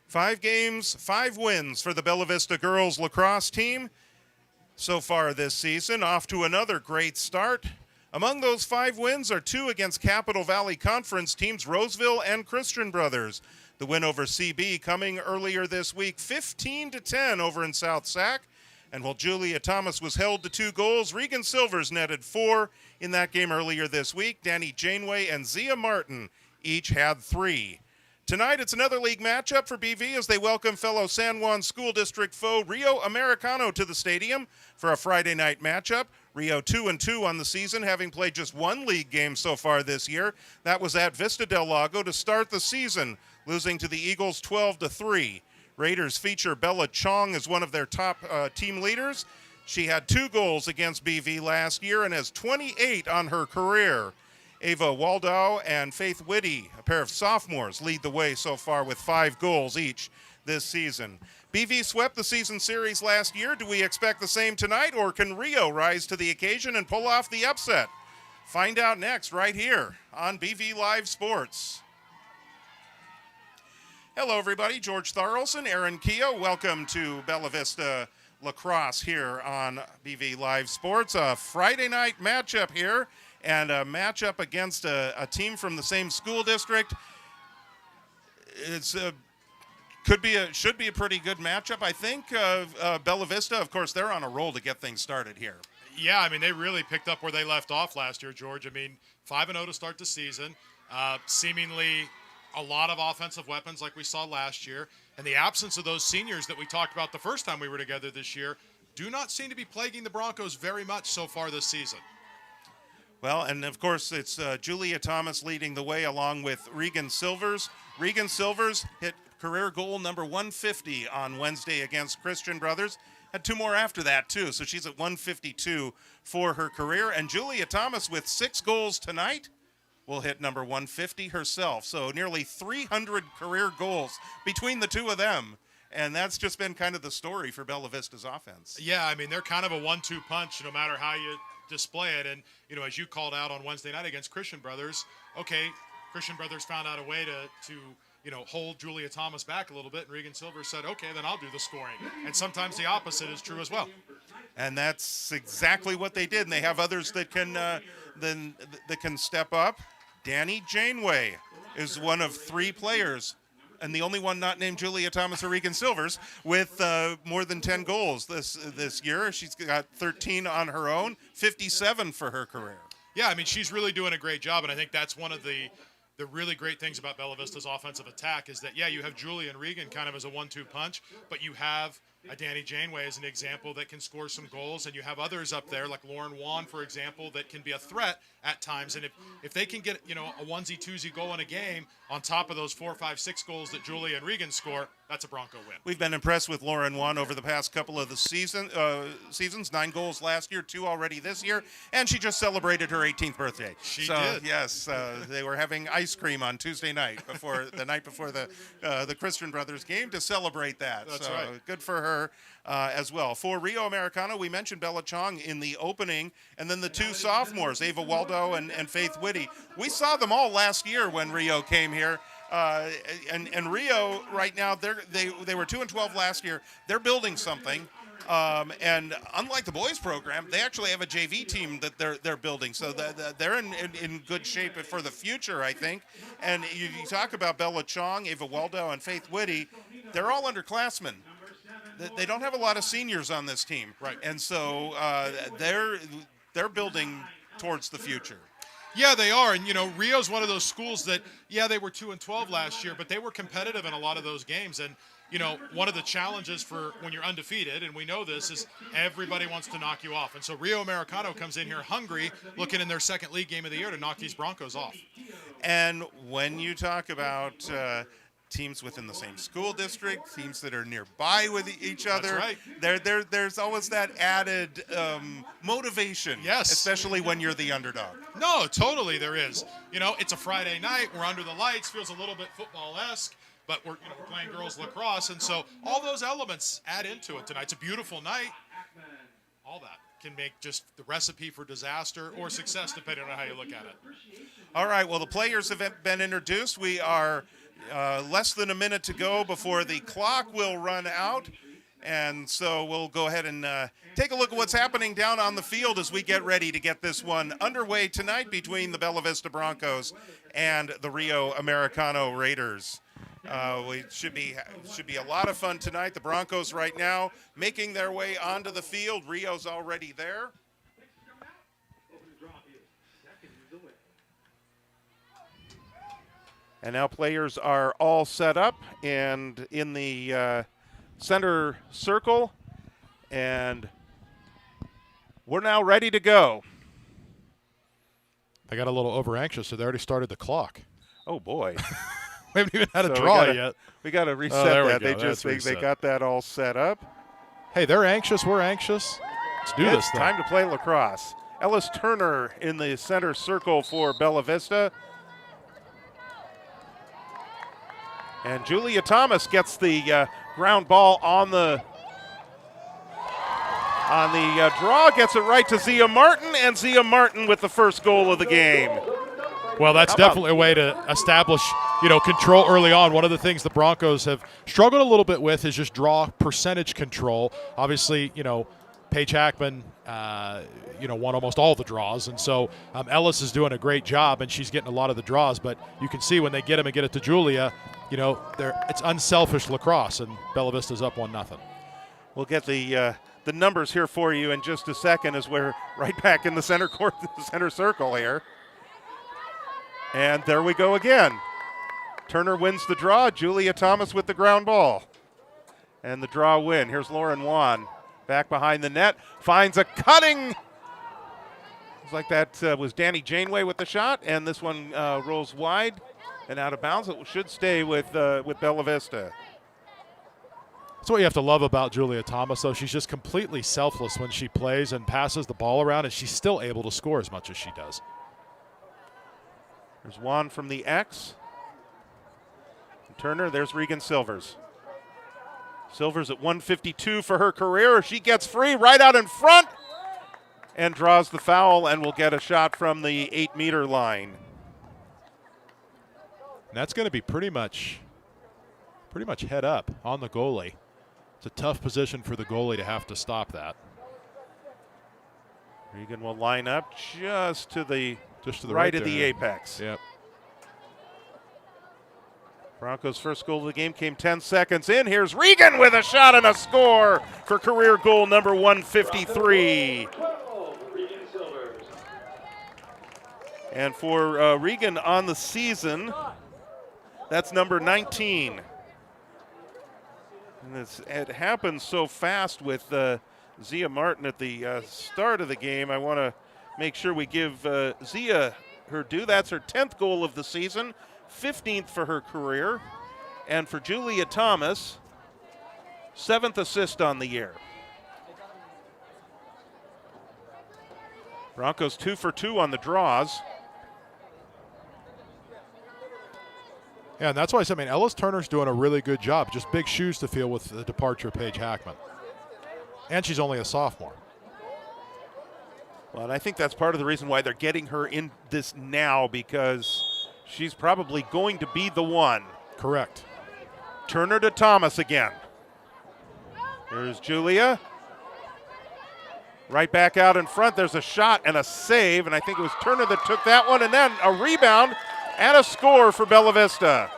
5 games, 5 wins for the Bella Vista girls lacrosse team so far this season. Off to another great start. Among those 5 wins are 2 against Capital Valley Conference teams Roseville and Christian Brothers. The win over CB coming earlier this week, 15-10 over in South Sac. And while Julia Thomas was held to 2 goals, Regan Silvers netted 4 in that game earlier this week. Danny Janeway and Zia Martin each had 3. Tonight, it's another league matchup for BV as they welcome fellow San Juan School District foe Rio Americano to the stadium for a Friday night matchup. Rio 2-2 on the season, having played just 1 league game so far this year. That was at Vista del Lago to start the season, losing to the Eagles 12-3. Raiders feature Bella Chong as one of their top team leaders. She had 2 goals against BV last year and has 28 on her career. Ava Waldow and Faith Whitty, a pair of sophomores, lead the way so far with 5 goals each this season. BV swept the season series last year. Do we expect the same tonight, or can Rio rise to the occasion and pull off the upset? Find out next right here on BV Live Sports. Hello, everybody. George Tharlson, Aaron Keogh. Welcome to Bella Vista Lacrosse here on BV Live Sports. A Friday night matchup here, and a matchup against a team from the same school district. Should be a pretty good matchup, I think. Bella Vista, of course, they're on a roll to get things started here. Yeah, I mean, they really picked up where they left off last year, George. I mean, 5-0 to start the season. Seemingly a lot of offensive weapons like we saw last year. And the absence of those seniors that we talked about the first time we were together this year do not seem to be plaguing the Broncos very much so far this season. Well, and of course, it's Julia Thomas leading the way along with Regan Silvers. Regan Silvers hit career goal number 150 on Wednesday against Christian Brothers. Had 2 more after that, too, so she's at 152 for her career. And Julia Thomas, with 6 goals tonight, will hit number 150 herself. So nearly 300 career goals between the 2 of them. And that's just been kind of the story for Bella Vista's offense. Yeah, I mean, they're kind of a 1-2 punch no matter how you display it. And, you know, as you called out on Wednesday night against Christian Brothers, okay, Christian Brothers found out a way to hold Julia Thomas back a little bit, and Regan Silvers said, okay, then I'll do the scoring. And sometimes the opposite is true as well. And that's exactly what they did. And they have others that can step up. Danny Janeway is one of 3 players, and the only one not named Julia Thomas or Regan Silvers, with more than 10 goals this year. She's got 13 on her own, 57 for her career. Yeah, I mean, she's really doing a great job, and I think that's one of the really great things about Bella Vista's offensive attack is that, yeah, you have Julia and Regan kind of as a 1-2 punch, but you have a Danny Janeway as an example that can score some goals, and you have others up there like Lauren Wan, for example, that can be a threat at times. And if they can get, a onesie, twosie goal in a game on top of those 4, 5, 6 goals that Julia and Regan score, that's a Bronco win. We've been impressed with Lauren Wan over the past couple of the seasons. 9 goals last year, 2 already this year, and she just celebrated her 18th birthday. She did. Yes, they were having ice cream on Tuesday night the night before the Christian Brothers game to celebrate that. That's right. Good for her as well. For Rio Americano, we mentioned Bella Chong in the opening, and then the 2 sophomores, Ava Waldo and Faith Whitty. We saw them all last year when Rio came here. And Rio right now, they were 2-12 last year. They're building something, and unlike the boys program, they actually have a JV team that they're building. So they're in good shape for the future, I think. And you talk about Bella Chong, Ava Waldo, and Faith Whitty. They're all underclassmen. They don't have a lot of seniors on this team, right? And so they're building towards the future. Yeah, they are. And, Rio's one of those schools that, yeah, they were 2-12 last year, but they were competitive in a lot of those games. And, one of the challenges for when you're undefeated, and we know this, is everybody wants to knock you off. And so Rio Americano comes in here hungry, looking in their second league game of the year to knock these Broncos off. And when you talk about teams within the same school district, teams that are nearby with each other. That's right. There's always that added motivation. Yes. Especially when you're the underdog. No, totally there is. It's a Friday night. We're under the lights. Feels a little bit football-esque. But we're playing girls lacrosse. And so all those elements add into it tonight. It's a beautiful night. All that can make just the recipe for disaster or success, depending on how you look at it. All right. Well, the players have been introduced. We are less than a minute to go before the clock will run out. And so we'll go ahead and take a look at what's happening down on the field as we get ready to get this one underway tonight between the Bella Vista Broncos and the Rio Americano Raiders. We should be a lot of fun tonight. The Broncos right now making their way onto the field. Rio's already there. And now players are all set up and in the center circle, and we're now ready to go. They got a little over anxious, so they already started the clock. Oh boy. We haven't even had a draw yet. We got to reset that. They They got that all set up. Hey, they're anxious. We're anxious. Let's do this thing. Time to play lacrosse. Ellis Turner in the center circle for Bella Vista. And Julia Thomas gets the ground ball on the draw, gets it right to Zia Martin, and Zia Martin with the first goal of the game. Well, that's definitely a way to establish, control early on. One of the things the Broncos have struggled a little bit with is just draw percentage control. Obviously, Paige Hackman, won almost all the draws, and so Ellis is doing a great job, and she's getting a lot of the draws. But you can see when they get him and get it to Julia, it's unselfish lacrosse, and Bella Vista's up 1-0. We'll get the numbers here for you in just a second as we're right back in the center court, the center circle here. And there we go again. Turner wins the draw. Julia Thomas with the ground ball. And the draw win. Here's Lauren Wan back behind the net. Finds a cutting. Looks like that was Danny Janeway with the shot. And this one rolls wide and out of bounds. It should stay with Bella Vista. That's what you have to love about Julia Thomas, though. She's just completely selfless when she plays and passes the ball around, and she's still able to score as much as she does. There's Juan from the X. And Turner, there's Regan Silvers. Silvers at 152 for her career. She gets free right out in front and draws the foul and will get a shot from the 8-meter line. And that's going to be pretty much head up on the goalie. It's a tough position for the goalie to have to stop that. Regan will line up just to the right of the apex. Yep. Broncos' first goal of the game came 10 seconds in. Here's Regan with a shot and a score for career goal number 153. And for Regan on the season, that's number 19. And it happens so fast with Zia Martin at the start of the game. I want to make sure we give Zia her due. That's her 10th goal of the season, 15th for her career. And for Julia Thomas, 7th assist on the year. Broncos 2 for 2 on the draws. Yeah, and that's why I said, Ellis Turner's doing a really good job. Just big shoes to fill with the departure of Paige Hackman. And she's only a sophomore. Well, and I think that's part of the reason why they're getting her in this now, because she's probably going to be the one. Correct. Turner to Thomas again. There's Julia. Right back out in front. There's a shot and a save, and I think it was Turner that took that one, and then a rebound and a score for Bella Vista.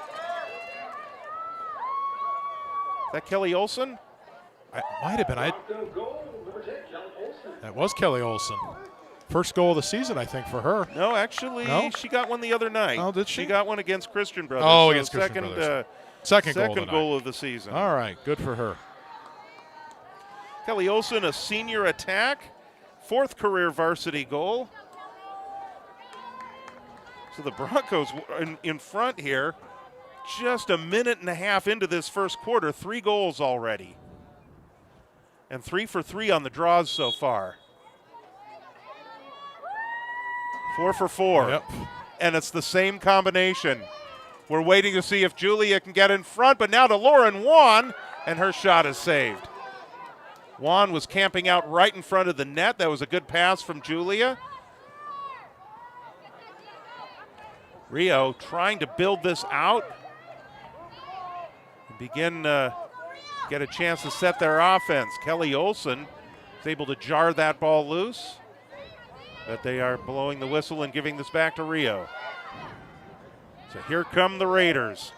Is that Kelly Olson? It might have been. That was Kelly Olson. First goal of the season, I think, for her. No, actually, she got one the other night. Oh, did she? She got one against Christian Brothers. Oh, against Christian Brothers. Second goal of the season. All right, good for her. Kelly Olson, a senior attack, 4th career varsity goal. So the Broncos in front here, just a minute and a half into this first quarter, 3 goals already. And 3 for 3 on the draws so far. 4 for 4. Yep. And it's the same combination. We're waiting to see if Julia can get in front, but now to Lauren Wan, and her shot is saved. Wan was camping out right in front of the net. That was a good pass from Julia. Rio trying to build this out. begin to get a chance to set their offense. Kelly Olson is able to jar that ball loose, but they are blowing the whistle and giving this back to Rio. So here come the Raiders.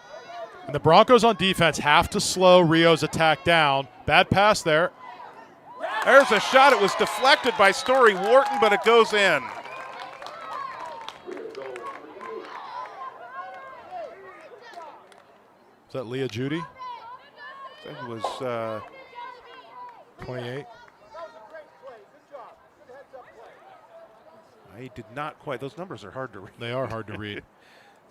And the Broncos on defense have to slow Rio's attack down. Bad pass there. There's a shot. It was deflected by Story Wharton, but it goes in. Is that Leah Judy? It was 28. I did not quite. Those numbers are hard to read. They are hard to read.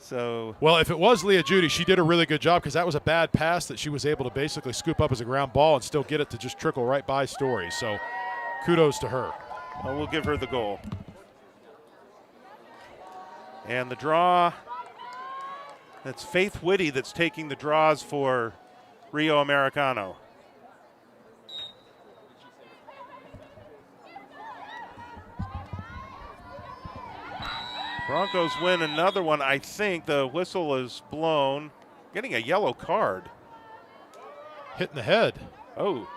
So, Well, if it was Leah Judy, she did a really good job because that was a bad pass that she was able to basically scoop up as a ground ball and still get it to just trickle right by Story. So kudos to her. well, we'll give her the goal. And the draw, that's Faith Whitty that's taking the draws for Rio Americano. Broncos win another one. I think the whistle is blown. Getting a yellow card. Hit in the head. Oh.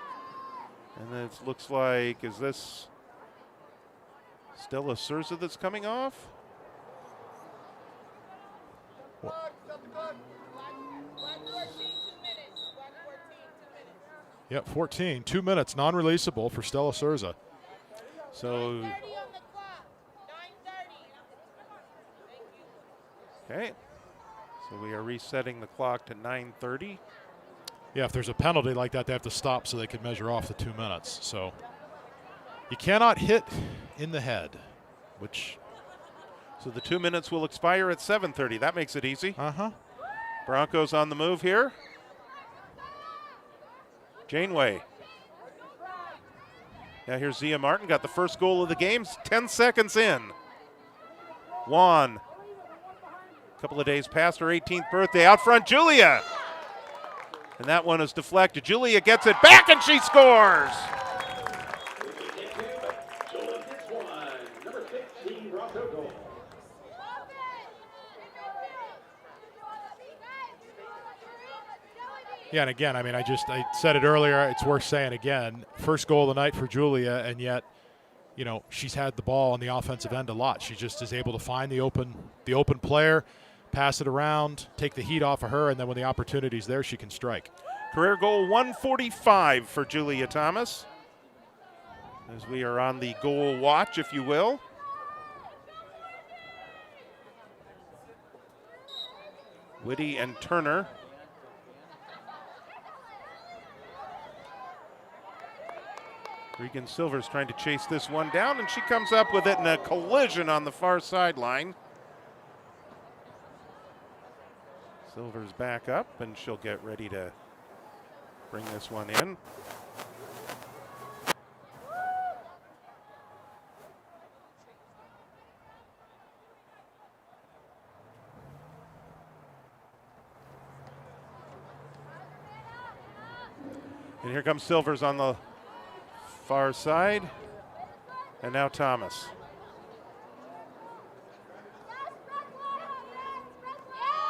And it looks like, is this Stella Surza that's coming off? Yep, 14. 2 minutes, non-releasable for Stella Surza. So, okay. So we are resetting the clock to 9:30. Yeah, if there's a penalty like that, they have to stop so they can measure off the 2 minutes. So you cannot hit in the head, which. So the 2 minutes will expire at 7:30. That makes it easy. Broncos on the move here. Janeway. Now here's Zia Martin, got the first goal of the game, 10 seconds in. Juan, a couple of days past her 18th birthday, out front, Julia. And that one is deflected. Julia gets it back and she scores. Yeah, and again, I mean, I said it earlier. It's worth saying again. First goal of the night for Julia, and yet, you know, she's had the ball on the offensive end a lot. She just is able to find the open player, pass it around, take the heat off of her, and then when the opportunity's there, she can strike. Career goal 145 for Julia Thomas. As we are on the goal watch, if you will. Whitty and Turner. Regan Silver's trying to chase this one down, and she comes up with it in a collision on the far sideline. Silver's back up, and she'll get ready to bring this one in. And here comes Silvers on the far side, and now Thomas.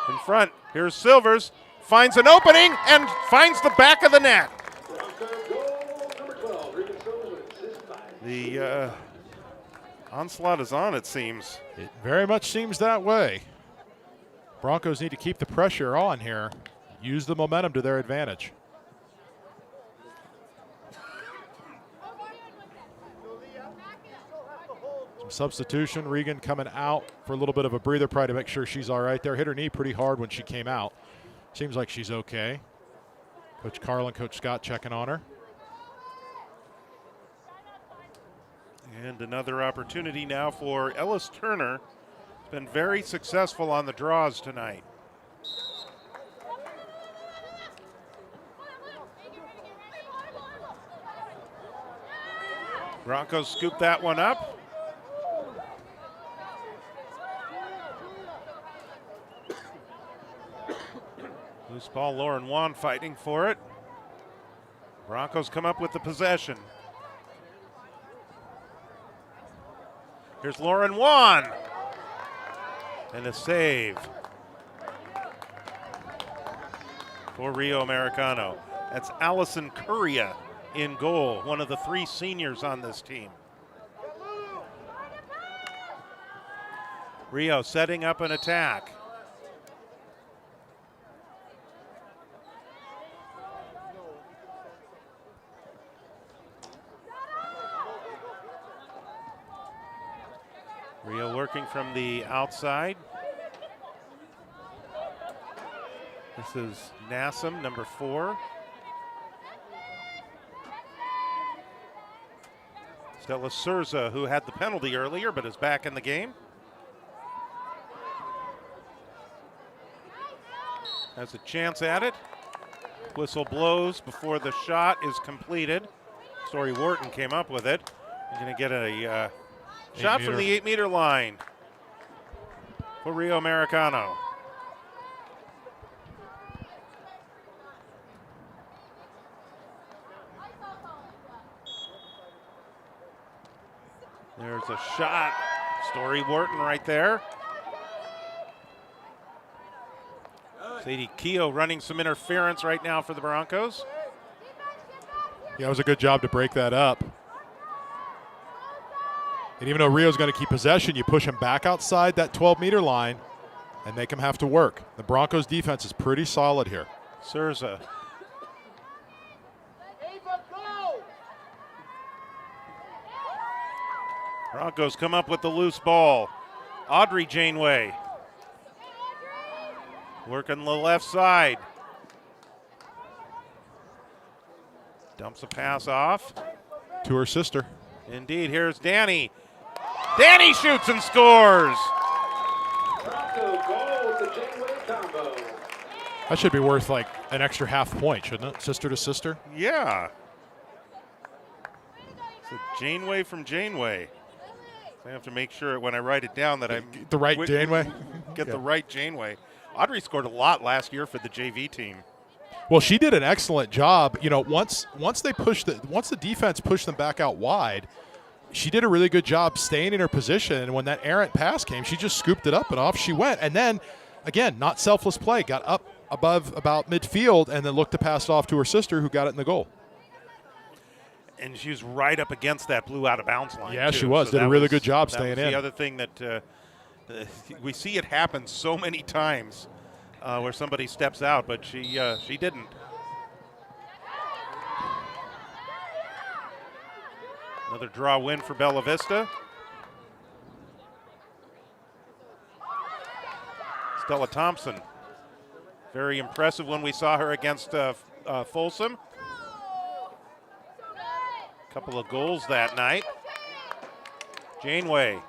In front, here's Silvers, finds an opening and finds the back of the net. The onslaught is on, it seems. It very much seems that way. Broncos need to keep the pressure on here, use the momentum to their advantage. Substitution, Regan coming out for a little bit of a breather, probably to make sure she's all right there. Hit her knee pretty hard when she came out. Seems like she's okay. Coach Carlin, Coach Scott checking on her. And another opportunity now for Ellis Turner. Has been very successful on the draws tonight. Broncos scoop that one up. Loose ball, Lauren Wan fighting for it. Broncos come up with the possession. Here's Lauren Wan. And a save. for Rio Americano. That's Allison Curria in goal, one of the 3 seniors on this team. Rio setting up an attack. Rio working from the outside. This is Nassam, number 4. Stella Surza, who had the penalty earlier but is back in the game. Has a chance at it. Whistle blows before the shot is completed. Story Wharton came up with it. He's going to get a shot from the 8-meter line for Rio Americano. There's a shot. Story Wharton right there. Sadie Keogh running some interference right now for the Broncos. Yeah, it was a good job to break that up. And even though Rio's going to keep possession, you push him back outside that 12-meter line and make him have to work. The Broncos' defense is pretty solid here. Surza. Broncos come up with the loose ball. Audrey Janeway working the left side. Dumps a pass off. To her sister. Indeed, here's Danny. Danny shoots and scores. That should be worth like an extra half point, shouldn't it? Sister to sister. Yeah. It's a Janeway from Janeway. I have to make sure when I write it down that I The right Janeway? Get the right Janeway. Audrey scored a lot last year for the JV team. Well, she did an excellent job. You know, once the defense pushed them back out wide, she did a really good job staying in her position. And when that errant pass came, she just scooped it up and off she went. And then, again, not selfless play, got up above about midfield and then looked to pass it off to her sister, who got it in the goal. And she was right up against that blue out of bounds line. Yeah, too. she was. So Did a really good job staying in. The other thing that we see it happen so many times where somebody steps out, but she didn't. Another draw win for Bella Vista. Stella Thompson, very impressive when we saw her against Folsom. Couple of goals that night. Janeway.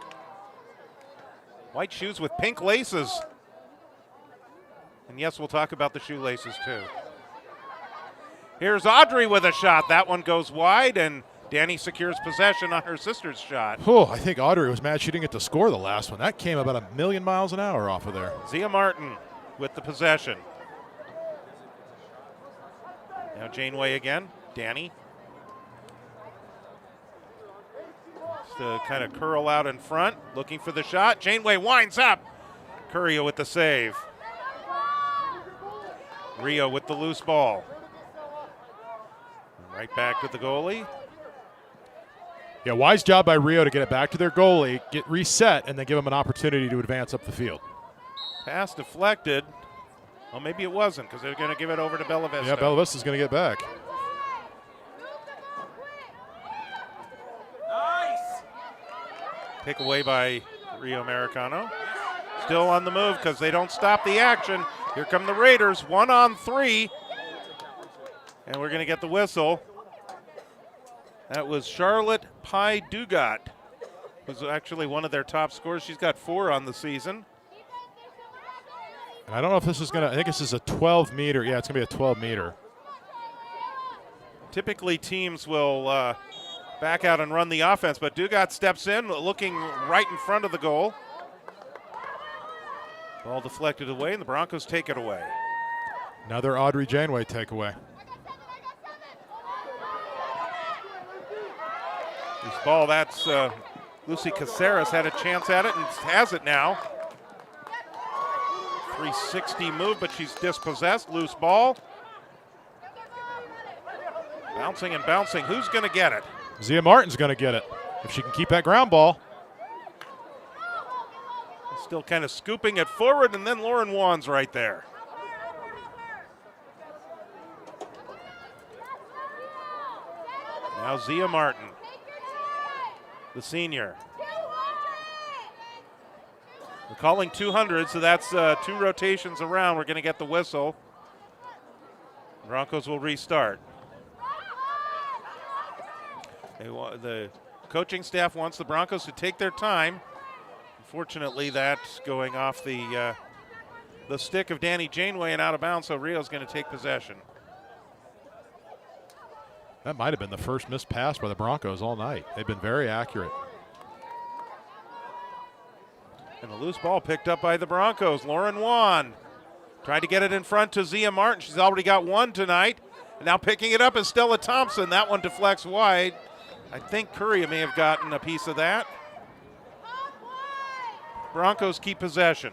White shoes with pink laces. And yes, we'll talk about the shoelaces too. Here's Audrey with a shot. That one goes wide, and Danny secures possession on her sister's shot. Oh, I think Audrey was mad she didn't get to score the last one. That came about 1,000,000 miles an hour off of there. Zia Martin with the possession. Now Janeway again. Danny. To kind of curl out in front, looking for the shot. Janeway winds up. Curria with the save. Rio with the loose ball. Right back to the goalie. Yeah, wise job by Rio to get it back to their goalie, get reset, and then give them an opportunity to advance up the field. Pass deflected. Well, maybe it wasn't because they're going to give it over to Bella Vista. Yeah, Bella Vista's going to get back. Pick away by Rio Americano. Still on the move because they don't stop the action. Here come the Raiders, 1-on-3. And we're going to get the whistle. That was Charlotte Pye Dugat, who's actually one of their top scorers. She's got 4 on the season. And I don't know if this is going to, I think this is a 12-meter. Yeah, it's going to be a 12-meter. Typically teams will back out and run the offense, but Dugat steps in, looking right in front of the goal. Ball deflected away, and the Broncos take it away. Another Audrey Janeway takeaway. This ball, that's Lucy Caceres had a chance at it and has it now. 360 move, but she's dispossessed. Loose ball. Bouncing and bouncing. Who's going to get it? Zia Martin's going to get it if she can keep that ground ball. Still kind of scooping it forward, and then Lauren Wan's right there. Now Zia Martin, the senior. We're calling 200, so that's 2 rotations around. We're going to get the whistle. Broncos will restart. The coaching staff wants the Broncos to take their time. Unfortunately, that's going off the stick of Danny Janeway and out of bounds, so Rio's going to take possession. That might have been the first missed pass by the Broncos all night. They've been very accurate. And a loose ball picked up by the Broncos. Lauren Wan tried to get it in front to Zia Martin. She's already got one tonight. And now picking it up is Stella Thompson. That one deflects wide. I think Curry may have gotten a piece of that. Broncos keep possession.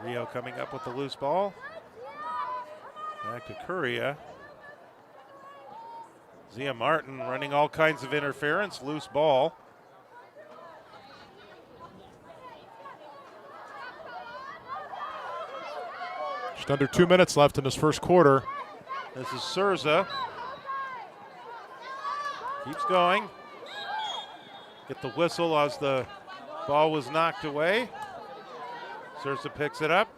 Rio coming up with the loose ball. Back to Curria. Zia Martin running all kinds of interference, loose ball. Just under 2 minutes left in this first quarter. This is Surza. Keeps going. Get the whistle as the ball was knocked away. Surza picks it up.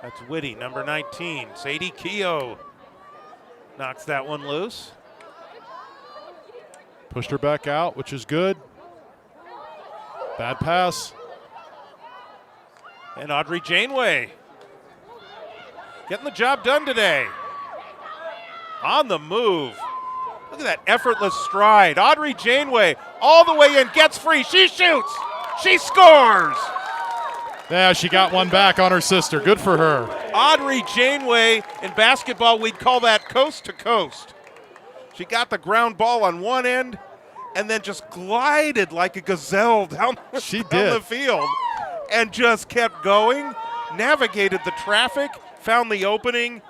That's Whitty, number 19. Sadie Keogh knocks that one loose. Pushed her back out, which is good. Bad pass. And Audrey Janeway getting the job done today. On the move. Look at that effortless stride. Audrey Janeway all the way in, gets free. She shoots. She scores. Yeah, she got one back on her sister. Good for her. Audrey Janeway, in basketball, we'd call that coast to coast. She got the ground ball on one end and then just glided like a gazelle down the field and just kept going, navigated the traffic, found the opening,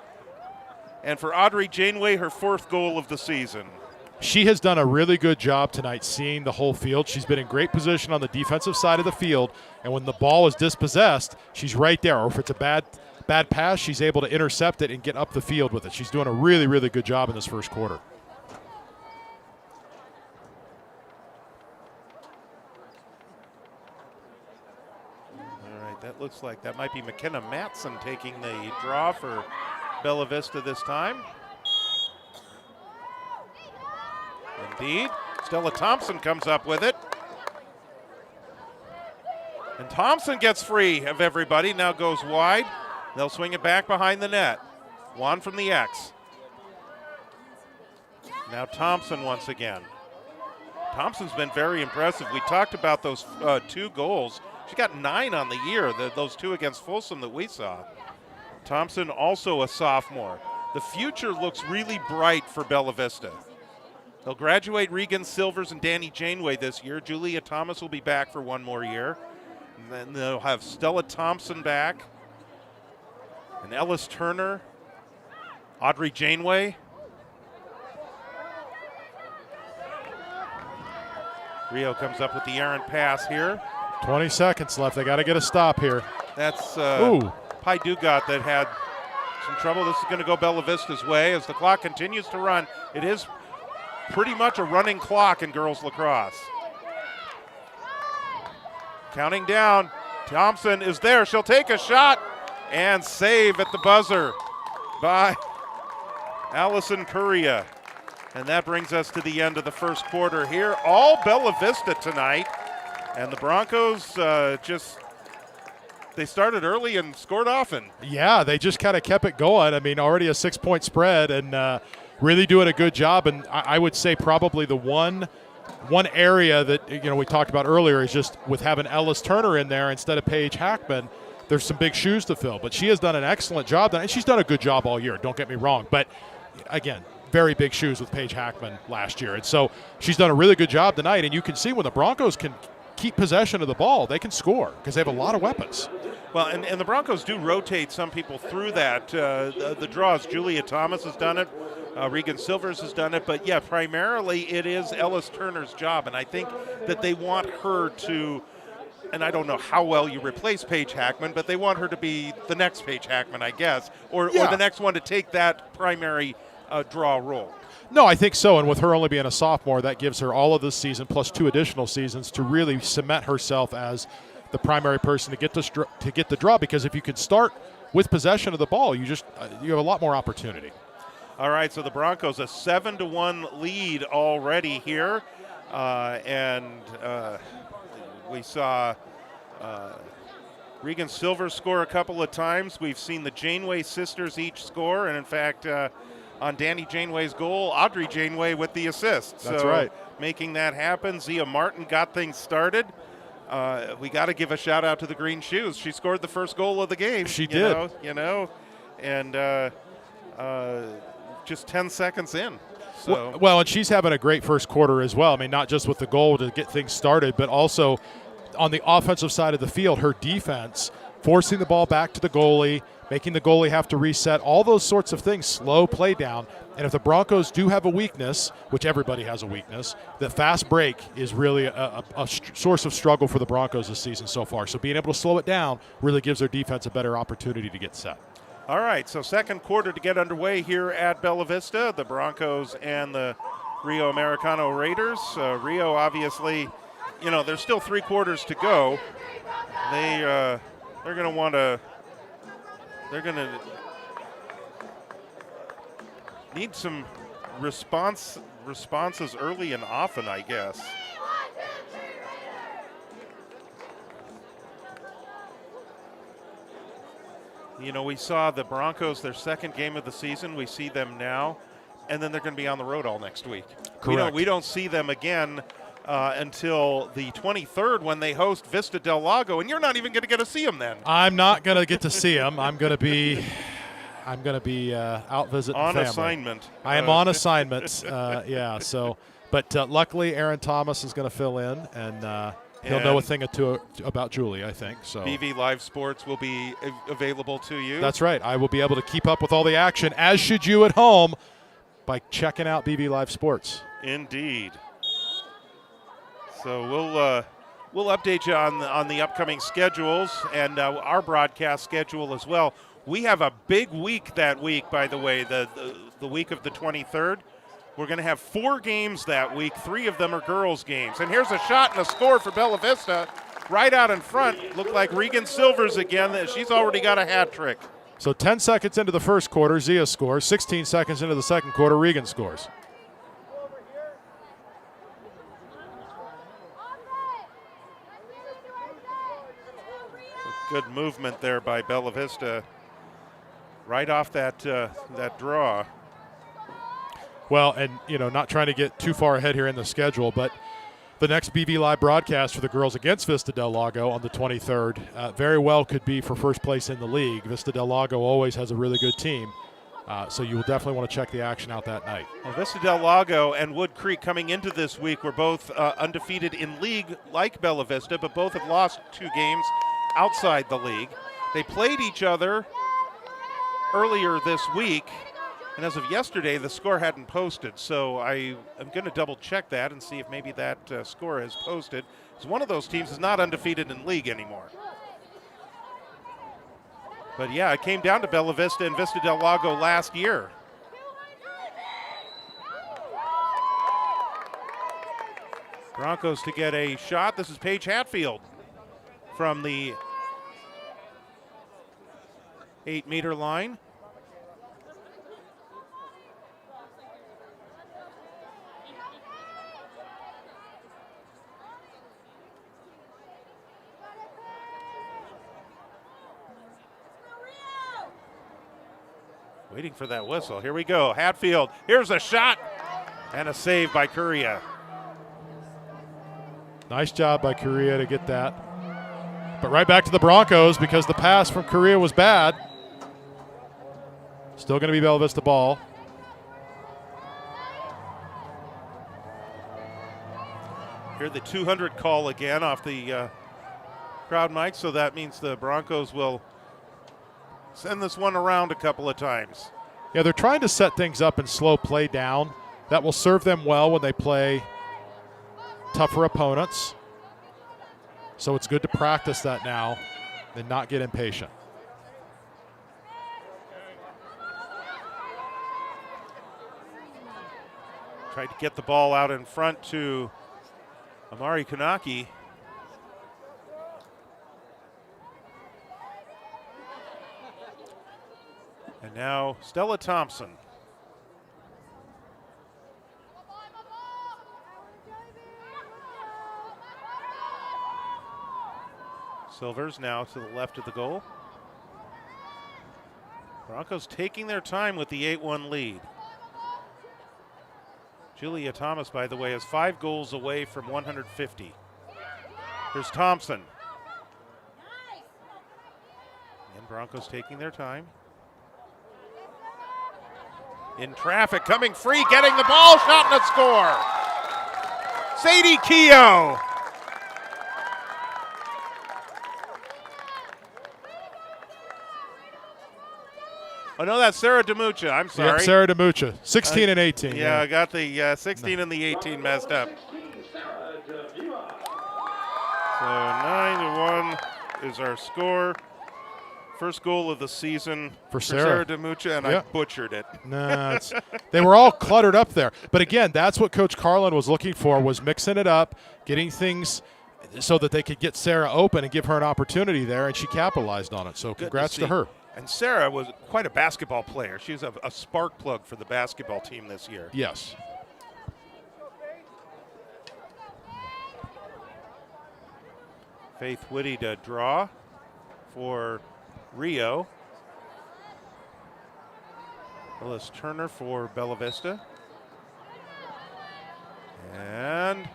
and for Audrey Janeway, her 4th goal of the season. She has done a really good job tonight seeing the whole field. She's been in great position on the defensive side of the field, and when the ball is dispossessed, she's right there. Or if it's a bad pass, she's able to intercept it and get up the field with it. She's doing a really, really good job in this first quarter. All right, that looks like that might be McKenna Matson taking the draw for Bella Vista this time. Indeed. Stella Thompson comes up with it. And Thompson gets free of everybody, now goes wide. They'll swing it back behind the net. Wan from the X. Now Thompson once again. Thompson's been very impressive. We talked about those 2 goals. She got 9 on the year, those 2 against Folsom that we saw. Thompson also a sophomore. The future looks really bright for Bella Vista. They'll graduate Regan Silvers and Danny Janeway this year. Julia Thomas will be back for 1 more year. And then they'll have Stella Thompson back. And Ellis Turner. Audrey Janeway. Rio comes up with the errant pass here. 20 seconds left. They got to get a stop here. That's Ooh. Pi Dugat that had some trouble. This is going to go Bella Vista's way as the clock continues to run. It is pretty much a running clock in girls lacrosse. Counting down. Thompson is there. She'll take a shot and save at the buzzer by Allison Curria. And that brings us to the end of the first quarter here. All Bella Vista tonight. And the Broncos they started early and scored often. Yeah, they just kind of kept it going. I mean, already a 6-point spread and really doing a good job. And I would say probably the one area that we talked about earlier is just with having Ellis Turner in there instead of Paige Hackman. there's some big shoes to fill. But she has done an excellent job, and she's done a good job all year. Don't get me wrong. But again, very big shoes with Paige Hackman last year, and so she's done a really good job tonight. And you can see when the Broncos can keep possession of the ball, they can score because they have a lot of weapons. Well, and the Broncos do rotate some people through that. The draws, Julia Thomas has done it. Regan Silvers has done it. But, yeah, primarily it is Ellis Turner's job. And I think that they want her to, and I don't know how well you replace Paige Hackman, but they want her to be the next Paige Hackman, I guess, or the next one to take that primary draw role. No, I think so. And with her only being a sophomore, that gives her all of this season plus 2 additional seasons to really cement herself as the primary person to get the draw, because if you can start with possession of the ball, you have a lot more opportunity. All right, so the Broncos a 7-1 lead already here, and we saw Regan Silvers score a couple of times. We've seen the Janeway sisters each score, and in fact, on Danny Janeway's goal, Audrey Janeway with the assist. That's right. Making that happen. Zia Martin got things started. We got to give a shout out to the Green Shoes. She scored the first goal of the game. She did. And just 10 seconds in. So. Well, and she's having a great first quarter as well. I mean, not just with the goal to get things started, but also on the offensive side of the field, her defense, forcing the ball back to the goalie, making the goalie have to reset, all those sorts of things, slow play down. And if the Broncos do have a weakness, which everybody has a weakness, the fast break is really a source of struggle for the Broncos this season so far. So being able to slow it down really gives their defense a better opportunity to get set. All right, so second quarter to get underway here at Bella Vista, the Broncos and the Rio Americano Raiders. Rio, obviously, there's still 3 quarters to go. They're going to want to – they're going to need some responses early and often, I guess. We saw the Broncos, their second game of the season. We see them now, and then they're going to be on the road all next week. Correct. We don't see them again until the 23rd when they host Vista Del Lago, and you're not even going to get to see them then. I'm not going to get to see them. I'm going to be out visiting on family. Assignment. I am on assignment. So, but luckily Aaron Thomas is going to fill in, and he'll know a thing or two about Julie, I think. So BV Live Sports will be available to you. That's right. I will be able to keep up with all the action, as should you at home, by checking out BV Live Sports. Indeed. So we'll update you on the upcoming schedules and our broadcast schedule as well. We have a big week that week, by the way, the week of the 23rd. We're going to have 4 games that week. 3 of them are girls' games. And here's a shot and a score for Bella Vista. Right out in front. Looked like Regan Silvers again. She's already got a hat trick. So 10 seconds into the first quarter, Zia scores. 16 seconds into the second quarter, Regan scores. Good movement there by Bella Vista. Right off that draw. Well, and, not trying to get too far ahead here in the schedule, but the next BV Live broadcast for the girls against Vista Del Lago on the 23rd very well could be for first place in the league. Vista Del Lago always has a really good team, so you will definitely want to check the action out that night. Well, Vista Del Lago and Wood Creek coming into this week were both undefeated in league like Bella Vista, but both have lost 2 games outside the league. They played each other earlier this week, and as of yesterday, the score hadn't posted. So I am going to double check that and see if maybe that score has posted. Because one of those teams is not undefeated in league anymore. But yeah, it came down to Bella Vista and Vista Del Lago last year. Broncos to get a shot. This is Paige Hatfield from the 8-meter line. Waiting for that whistle. Here we go. Hatfield. Here's a shot and a save by Correa. Nice job by Correa to get that. But right back to the Broncos because the pass from Correa was bad. Still going to be Bella Vista ball. Hear the 200 call again off the crowd mic, so that means the Broncos will send this one around a couple of times. Yeah, they're trying to set things up and slow play down. That will serve them well when they play tougher opponents. So it's good to practice that now and not get impatient. Tried to get the ball out in front to Amari Kanaki. And now Stella Thompson. Silvers now to the left of the goal. Broncos taking their time with the 8-1 lead. Julia Thomas, by the way, is 5 goals away from 150. Here's Thompson. And Broncos taking their time. In traffic, coming free, getting the ball, shot and a score. Sadie Keogh. Oh, no, that's Sarah DeMucha. I'm sorry. Yep, Sarah DeMucha, 16 and 18. Yeah, I got the 16 and the 18 messed up. So 9-1 is our score. First goal of the season for Sarah DeMucha, and yep. I butchered it. Nah, they were all cluttered up there. But again, that's what Coach Carlin was looking for, was mixing it up, getting things so that they could get Sarah open and give her an opportunity there, and she capitalized on it. So congrats to her. And Sarah was quite a basketball player. She's a spark plug for the basketball team this year. Yes. Faith Whitty to draw for Rio. Ellis Turner for Bella Vista. And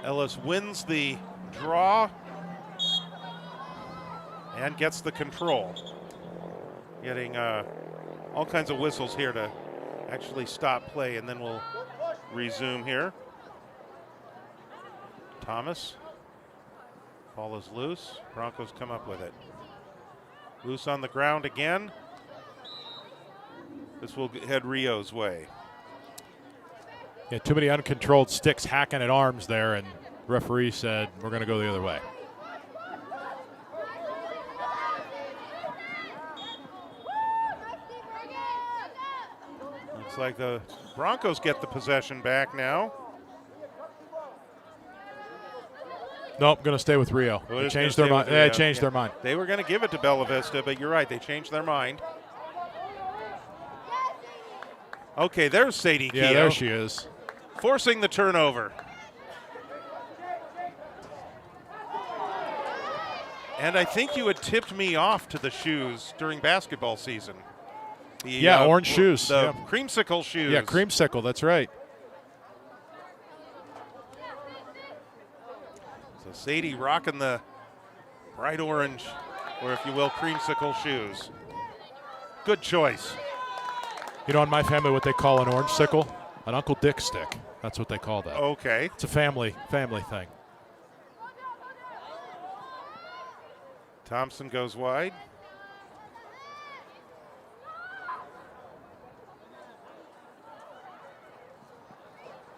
Ellis wins the draw and gets the control. Getting all kinds of whistles here to actually stop play, and then we'll resume here. Thomas. Ball is loose. Broncos come up with it. Loose on the ground again. This will head Rio's way. Yeah, too many uncontrolled sticks hacking at arms there, and referee said we're going to go the other way. Looks like the Broncos get the possession back now. Nope, going to stay with Rio. They changed their mind. They changed their mind. They were going to give it to Bella Vista, but you're right. They changed their mind. Okay, there's Sadie Keogh. Yeah, there she is. Forcing the turnover. And I think you had tipped me off to the shoes during basketball season. The, orange shoes. The creamsicle shoes. Yeah, creamsicle, that's right. So Sadie rocking the bright orange, or if you will, creamsicle shoes. Good choice. You know, in my family, what they call an orange sickle? An Uncle Dick stick. That's what they call that. Okay. It's a family thing. Thompson goes wide.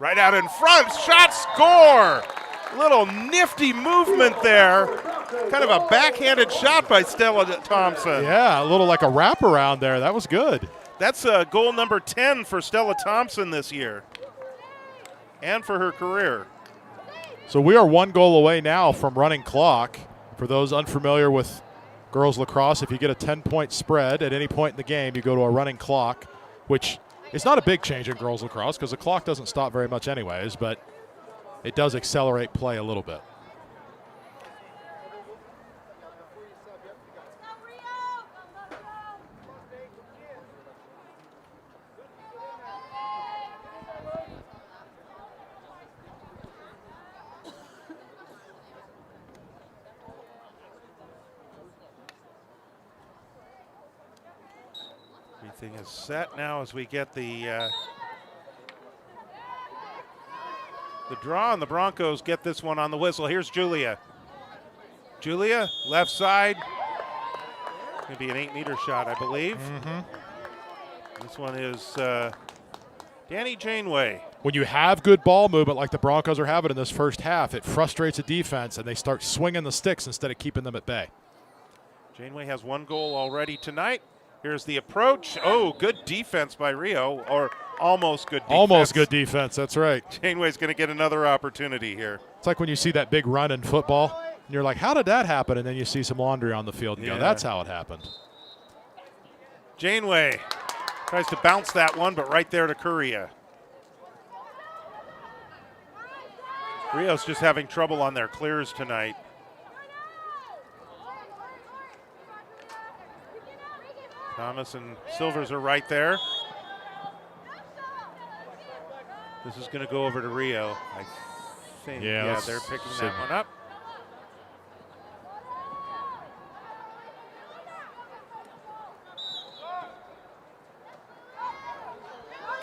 Right out in front, shot, score! Little nifty movement there. Kind of a backhanded shot by Stella Thompson. Yeah, a little like a wraparound there. That was good. That's goal number 10 for Stella Thompson this year and for her career. So we are 1 goal away now from running clock. For those unfamiliar with girls lacrosse, if you get a 10-point spread at any point in the game, you go to a running clock, which is not a big change in girls lacrosse because the clock doesn't stop very much anyways, but it does accelerate play a little bit. Everything is set now as we get the draw, and the Broncos get this one on the whistle. Here's Julia. Julia, left side. Going to be an 8-meter shot, I believe. This one is Danny Janeway. When you have good ball movement like the Broncos are having in this first half, it frustrates the defense, and they start swinging the sticks instead of keeping them at bay. Janeway has 1 goal already tonight. Here's the approach. Oh, good defense by Rio, or almost good defense. Almost good defense, that's right. Janeway's going to get another opportunity here. It's like when you see that big run in football, and you're like, how did that happen? And then you see some laundry on the field and go, that's how it happened. Janeway tries to bounce that one, but right there to Correa. Rio's just having trouble on their clears tonight. Thomas and Silvers are right there. This is going to go over to Rio, I think. Yeah, they're picking that one up.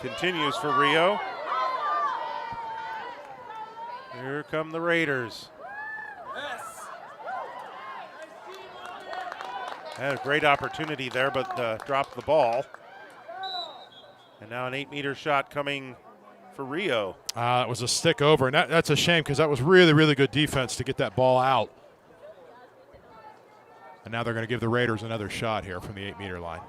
Continues for Rio. Here come the Raiders. Had a great opportunity there, but dropped the ball. And now an 8-meter shot coming for Rio. It was a stick over, and that's a shame because that was really, really good defense to get that ball out. And now they're going to give the Raiders another shot here from the 8-meter line.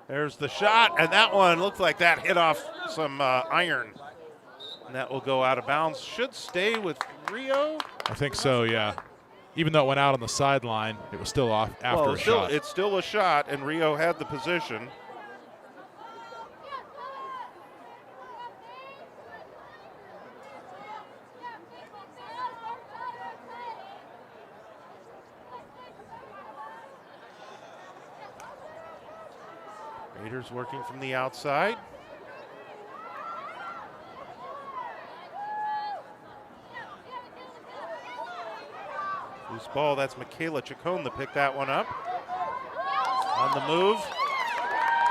There's the shot, and that one looked like that hit off some iron. And that will go out of bounds. Should stay with Rio? I think so, yeah. Even though it went out on the sideline, it was still off after a shot. It's still a shot, and Rio had the position. Raiders working from the outside. Loose ball, that's Michaela Chacon that picked that one up. On the move.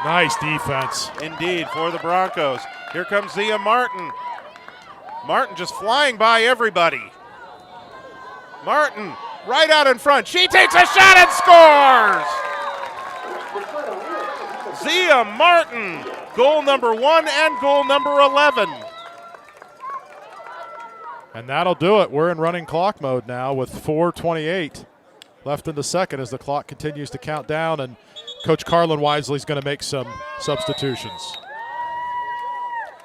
Nice defense. Indeed, for the Broncos. Here comes Zia Martin. Martin just flying by everybody. Martin right out in front. She takes a shot and scores! Zia Martin, goal number 1 and goal number 11. And that'll do it. We're in running clock mode now with 4:28 left in the second as the clock continues to count down, and Coach Carlin Wisely is going to make some substitutions.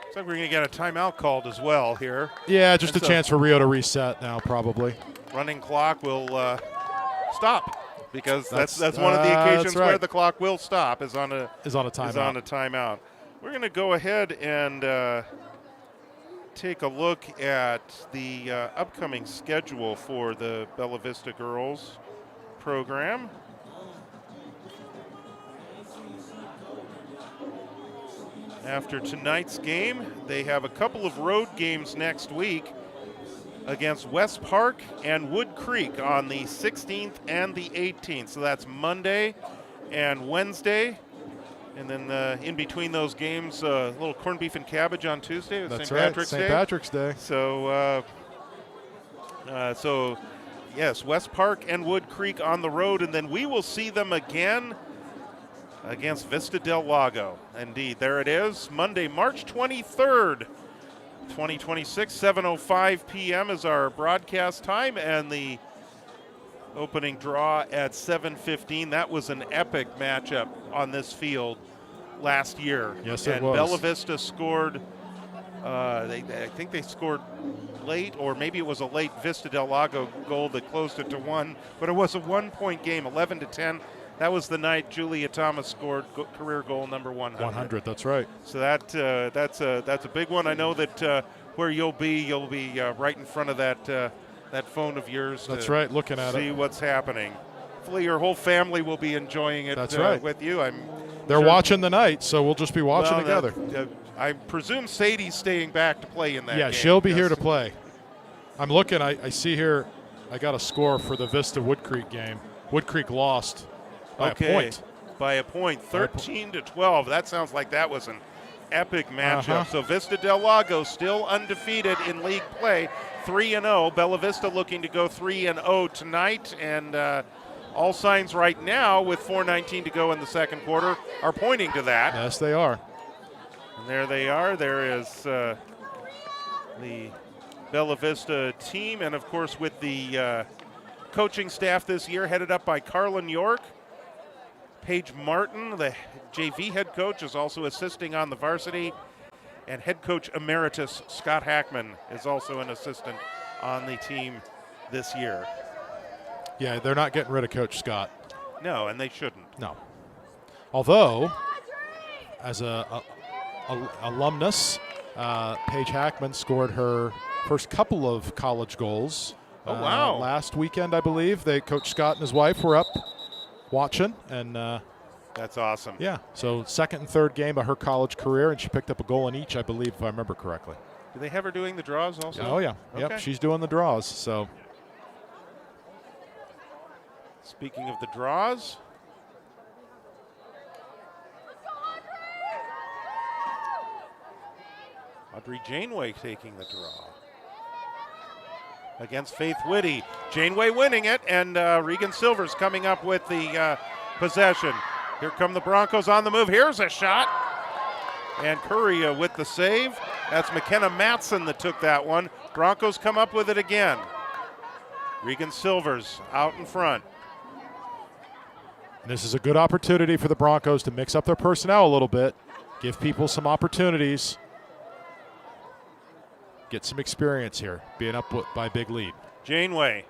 Looks like we're going to get a timeout called as well here. Yeah, just a chance for Rio to reset now probably. Running clock will stop. Because that's one of the occasions where the clock will stop is on a timeout. We're going to go ahead and take a look at the upcoming schedule for the Bella Vista girls program. After tonight's game, they have a couple of road games next week against West Park and Wood Creek on the 16th and the 18th. So that's Monday and Wednesday. And then in between those games, a little corned beef and cabbage on Tuesday. That's St. right, Patrick's Day. St. Patrick's Day. So, yes, West Park and Wood Creek on the road. And then we will see them again against Vista del Lago. Indeed, there it is. Monday, March 23rd. 2026, 7:05 p.m. is our broadcast time, and the opening draw at 7:15. That was an epic matchup on this field last year. Yes, and it was. Bella Vista scored. I think they scored late, or maybe it was a late Vista del Lago goal that closed it to 1. But it was a 1-point game, 11-10. That was the night Julia Thomas scored career goal number 100. 100, that's right. So that's a big one. I know that where you'll be right in front of that phone of yours. That's right, looking at see what's happening. Hopefully your whole family will be enjoying it. That's right. With you. They're sure. watching the night, so we'll just be watching together. I presume Sadie's staying back to play in that game. Yeah, she'll be here to play. I'm looking. I see here I got a score for the Vista Wood Creek game. Wood Creek lost by a point. By a point, 13-12. That sounds like that was an epic matchup. So Vista Del Lago still undefeated in league play, 3-0. Bella Vista looking to go 3-0 tonight, and all signs right now, with 4:19 to go in the second quarter, are pointing to that. Yes, they are. And there they are. There is the Bella Vista team, and of course with the coaching staff this year, headed up by Carlin York. Paige Martin, the JV head coach, is also assisting on the varsity. And head coach emeritus Scott Hackman is also an assistant on the team this year. Yeah, they're not getting rid of Coach Scott. No, and they shouldn't. No. Although, as a alumnus, Paige Hackman scored her first couple of college goals. Oh, wow. Last weekend, I believe. Coach Scott and his wife were up watching, and that's awesome. Yeah, so second and third game of her college career, and she picked up a goal in each, I believe, if I remember correctly. Do they have her doing the draws also? Oh, yeah. Okay. Yep, she's doing the draws, so. Speaking of the draws, Audrey Janeway taking the draw against Faith Whitty. Janeway winning it, and Regan Silvers coming up with the possession. Here come the Broncos on the move. Here's a shot, and Curry with the save. That's McKenna Matson that took that one. Broncos come up with it again. Regan Silvers out in front. And this is a good opportunity for the Broncos to mix up their personnel a little bit, give people some opportunities, get some experience here, being up by a big lead. Janeway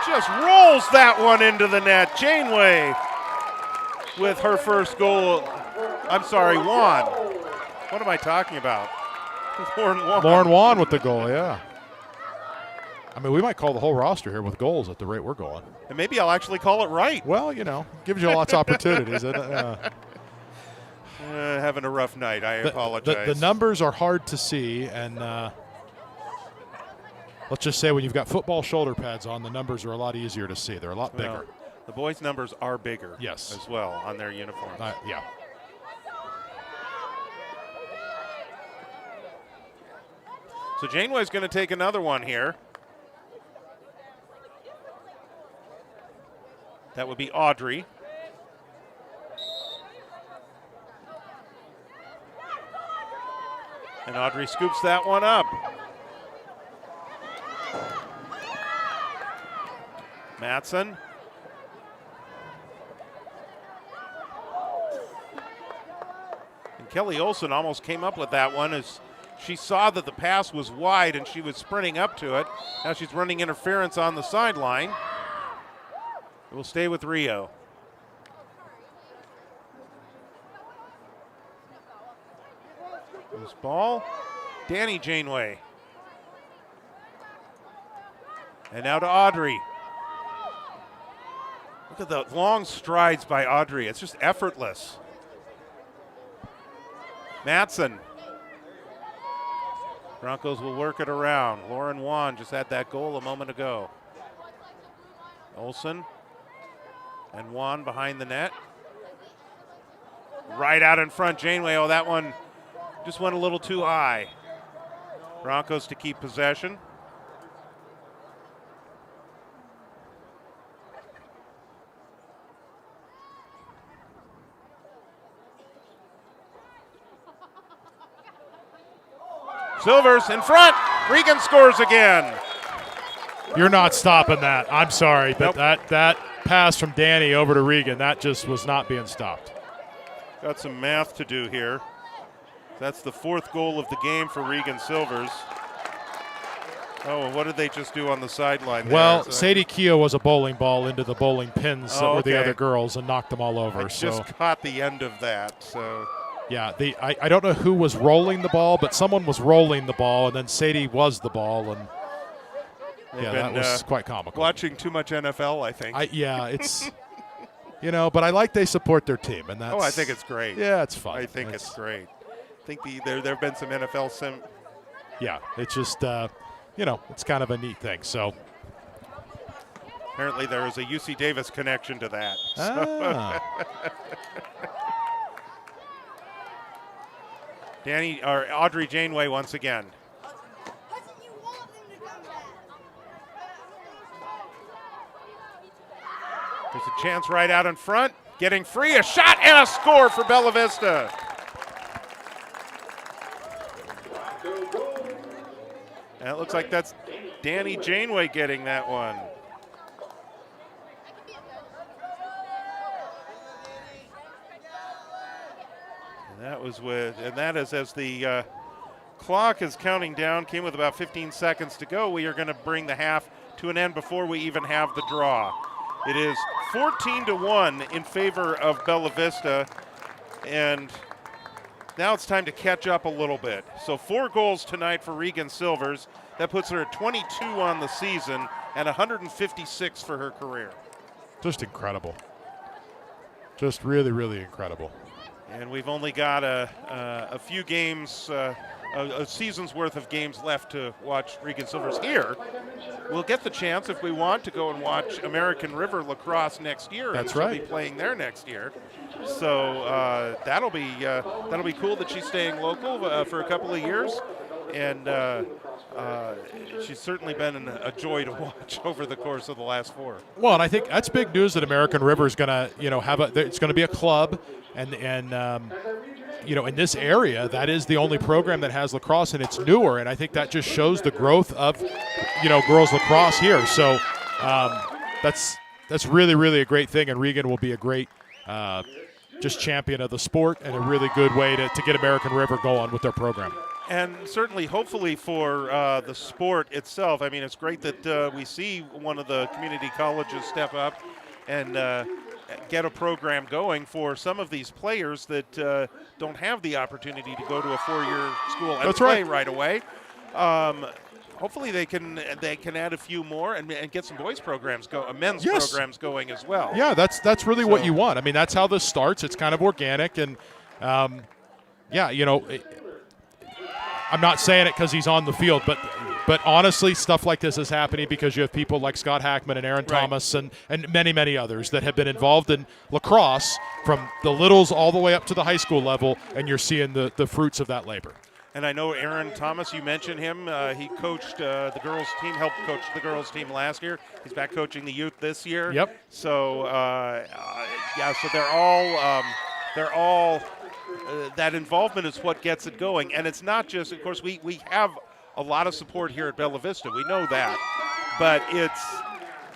just rolls that one into the net. Janeway with her first goal. I'm sorry, Juan. What am I talking about? Lauren Juan with the goal, yeah. I mean, we might call the whole roster here with goals at the rate we're going. And maybe I'll actually call it right. Well, gives you lots of opportunities. Having a rough night. I apologize. The numbers are hard to see, and let's just say when you've got football shoulder pads on, the numbers are a lot easier to see. They're a lot bigger. Well, the boys' numbers are bigger, yes, as well on their uniforms. Yeah. So Janeway's going to take another one here. That would be Audrey. And Audrey scoops that one up. Matson. And Kelly Olson almost came up with that one as she saw that the pass was wide and she was sprinting up to it. Now she's running interference on the sideline. We'll stay with Rio. Loose ball. Danny Janeway. And now to Audrey. Look at the long strides by Audrey. It's just effortless. Matson. Broncos will work it around. Lauren Wan just had that goal a moment ago. Olson. And Juan behind the net. Right out in front, Janeway. Oh, that one just went a little too high. Broncos to keep possession. Silvers in front. Regan scores again. You're not stopping that. I'm sorry, but Nope. that pass from Danny over to Regan, that just was not being stopped. Got some math to do here. That's the fourth goal of the game for Regan Silvers. Oh, what did they just do on the sideline there? Well, Sadie Keogh was a bowling ball into the bowling pins that were the okay. other girls and knocked them all over. I just caught the end of that, so. Yeah, I don't know who was rolling the ball, but someone was rolling the ball, and then Sadie was the ball, and that was quite comical. Watching too much NFL, I think. It's, but I like they support their team, and that's. Oh, I think it's great. Yeah, it's fun. I think it's great. I think there have been some NFL yeah, it's just, it's kind of a neat thing. So, Apparently there is a UC Davis connection to that. Audrey Janeway once again. There's a chance right out in front. Getting free, a shot and a score for Bella Vista. And it looks like that's Danny Janeway getting that one. And that is as the clock is counting down, came with about 15 seconds to go. We are going to bring the half to an end before we even have the draw. It is 14-1 in favor of Bella Vista, and now it's time to catch up a little bit. So 4 goals tonight for Regan Silvers. That puts her at 22 on the season and 156 for her career. Just incredible. Just really, really incredible. And we've only got a few games, a season's worth of games left to watch Regan Silvers here. We'll get the chance, if we want, to go and watch American River Lacrosse next year. That's She'll right. be playing there next year. So that'll be cool that she's staying local for a couple of years. And she's certainly been a joy to watch over the course of the last 4. Well, and I think that's big news that American River is going to, it's going to be a club, and in this area, that is the only program that has lacrosse, and it's newer, and I think that just shows the growth of, girls lacrosse here. So that's really, really a great thing, and Regan will be a great just champion of the sport and a really good way to get American River going with their program. And certainly, hopefully, for the sport itself. I mean, it's great that we see one of the community colleges step up and get a program going for some of these players that don't have the opportunity to go to a 4-year school and play right away. Hopefully, they can add a few more and get some boys programs men's programs going as well. Yeah, that's really what you want. I mean, that's how this starts. It's kind of organic, and I'm not saying it because he's on the field, but honestly, stuff like this is happening because you have people like Scott Hackman and Aaron Thomas and many, many others that have been involved in lacrosse from the littles all the way up to the high school level, and you're seeing the fruits of that labor. And I know Aaron Thomas, you mentioned him. He coached the girls' team, helped coach the girls' team last year. He's back coaching the youth this year. Yep. So, so they're all that involvement is what gets it going. And it's not just, of course, we have a lot of support here at Bella Vista. We know that. But it's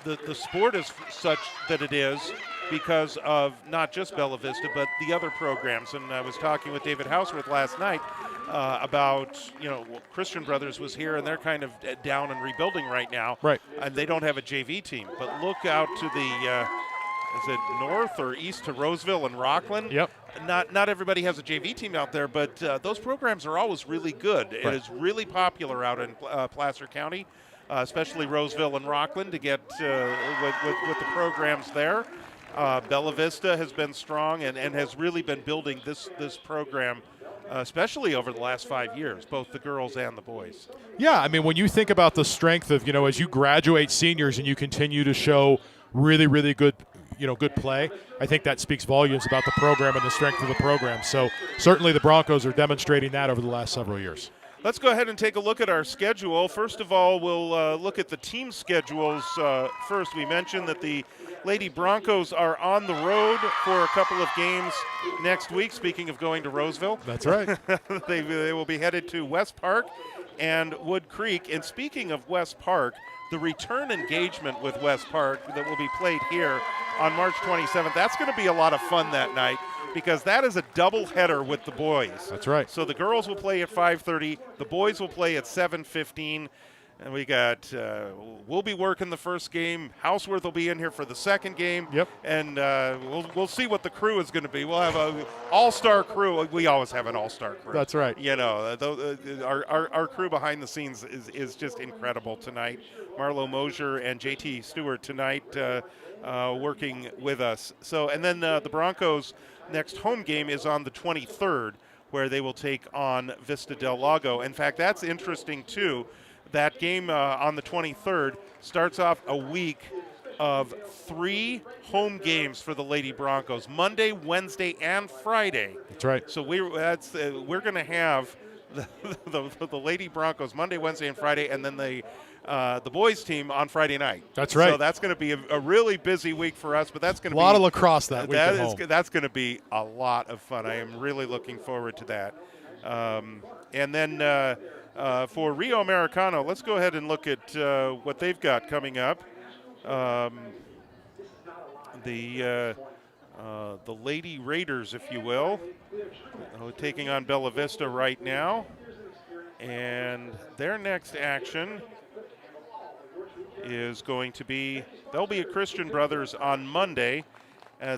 the sport is such that it is because of not just Bella Vista, but the other programs. And I was talking with David Houseworth last night about, Christian Brothers was here, and they're kind of down and rebuilding right now. Right. And they don't have a JV team. But look out to the, is it north or east to Roseville and Rockland? Yep. Not everybody has a JV team out there, but those programs are always really good. Right. It is really popular out in Placer County, especially Roseville and Rockland, to get with the programs there. Bella Vista has been strong and has really been building this program, especially over the last 5 years, both the girls and the boys. Yeah, I mean, when you think about the strength of, as you graduate seniors and you continue to show really, really good good play, I think that speaks volumes about the program and the strength of the program. So certainly the Broncos are demonstrating that over the last several years. Let's go ahead and take a look at our schedule. First of all, we'll look at the team schedules first. We mentioned that the Lady Broncos are on the road for a couple of games next week. Speaking of going to Roseville. That's right. They will be headed to West Park and Wood Creek. And speaking of West Park, the return engagement with West Park that will be played here on March 27th, that's going to be a lot of fun that night because that is a doubleheader with the boys. That's right. So the girls will play at 5:30, the boys will play at 7:15. And we got, we'll be working the first game. Houseworth will be in here for the second game. Yep. And we'll see what the crew is going to be. We'll have an all-star crew. We always have an all-star crew. That's right. Our crew behind the scenes is just incredible tonight. Marlo Mosier and JT Stewart tonight working with us. So, and then the Broncos' next home game is on the 23rd. where they will take on Vista del Lago. In fact, that's interesting too. That game on the 23rd starts off a week of 3 home games for the Lady Broncos, Monday, Wednesday, and Friday. That's right. So we're going to have the Lady Broncos Monday, Wednesday, and Friday, and then the boys team on Friday night. That's right. So that's going to be a really busy week for us, but that's going to be a lot of lacrosse that week at home. That's going to be a lot of fun. I am really looking forward to that. And then for Rio Americano, let's go ahead and look at what they've got coming up. The Lady Raiders, if you will, taking on Bella Vista right now. And their next action is going to be, they'll be at Christian Brothers on Monday.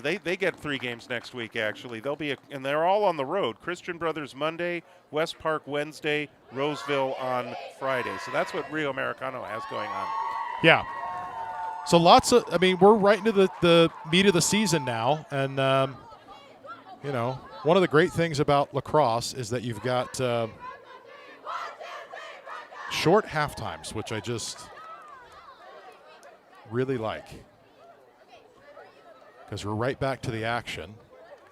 They get 3 games next week, actually. And they're all on the road. Christian Brothers Monday, West Park Wednesday, Roseville on Friday. So that's what Rio Americano has going on. Yeah. So we're right into the meat of the season now. And, one of the great things about lacrosse is that you've got short half times, which I just really like. Because we're right back to the action,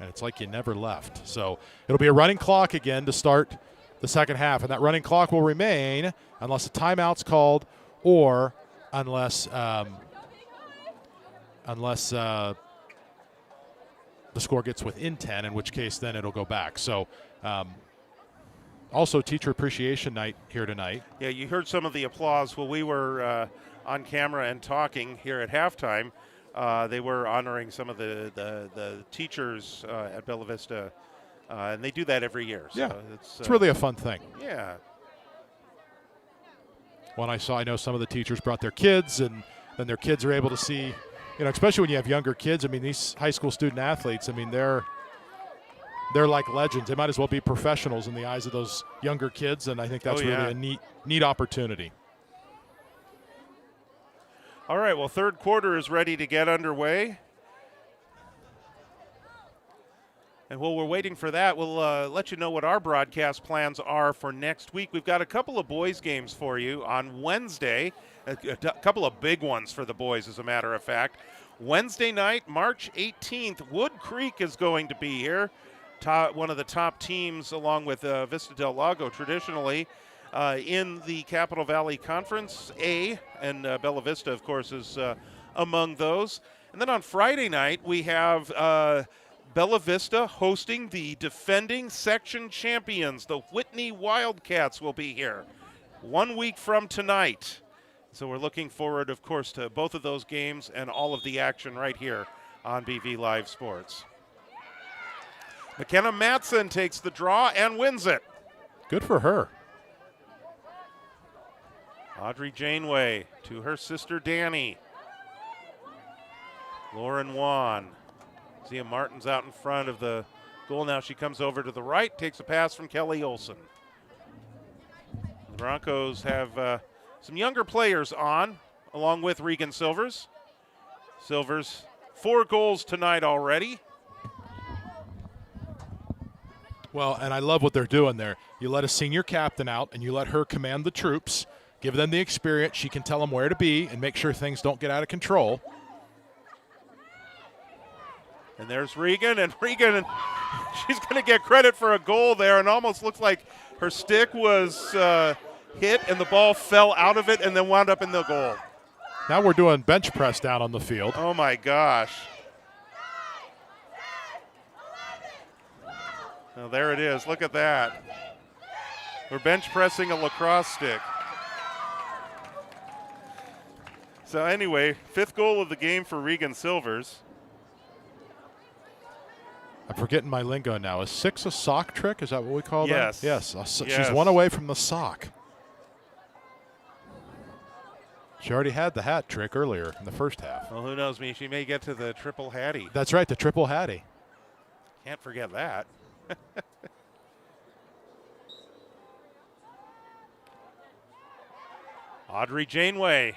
and it's like you never left. So it'll be a running clock again to start the second half, and that running clock will remain unless a timeout's called or unless the score gets within 10, in which case then it'll go back. So also Teacher Appreciation Night here tonight. Yeah, you heard some of the applause while we were on camera and talking here at halftime. They were honoring some of the teachers at Bella Vista, and they do that every year. So yeah, it's really a fun thing. Yeah. When I know some of the teachers brought their kids, and then their kids are able to see, especially when you have younger kids. I mean, these high school student athletes, they're like legends. They might as well be professionals in the eyes of those younger kids, and I think that's really a neat opportunity. All right, well, third quarter is ready to get underway. And while we're waiting for that, we'll let you know what our broadcast plans are for next week. We've got a couple of boys' games for you on Wednesday, a couple of big ones for the boys, as a matter of fact. Wednesday night, March 18th, Wood Creek is going to be here, one of the top teams along with Vista del Lago traditionally. In the Capital Valley Conference A, and Bella Vista, of course, is among those. And then on Friday night, we have Bella Vista hosting the defending section champions. The Whitney Wildcats will be here 1 week from tonight. So we're looking forward, of course, to both of those games and all of the action right here on BV Live Sports. McKenna Matson takes the draw and wins it. Good for her. Audrey Janeway to her sister Danny. Lauren Wan. Zia Martin's out in front of the goal now. She comes over to the right, takes a pass from Kelly Olson. The Broncos have some younger players on, along with Regan Silvers. Silvers, 4 goals tonight already. Well, and I love what they're doing there. You let a senior captain out, and you let her command the troops. Give them the experience. She can tell them where to be and make sure things don't get out of control. And there's Regan, and she's going to get credit for a goal there, and almost looks like her stick was hit and the ball fell out of it and then wound up in the goal. Now we're doing bench press down on the field. Oh, my gosh. Well, there it is. Look at that. We're bench pressing a lacrosse stick. So anyway, 5th goal of the game for Regan Silvers. I'm forgetting my lingo now. Is 6 a sock trick? Is that what we call that? Yes. Yes. She's one away from the sock. She already had the hat trick earlier in the first half. Well, who knows me? She may get to the triple hattie. That's right, the triple hattie. Can't forget that. Audrey Janeway.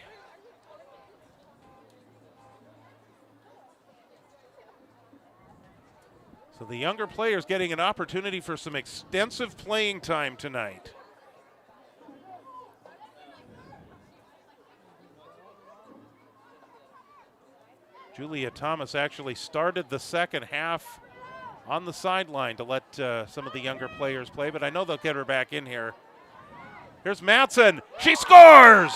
So the younger players getting an opportunity for some extensive playing time tonight. Julia Thomas actually started the second half on the sideline to let some of the younger players play, but I know they'll get her back in here. Here's Matson. She scores!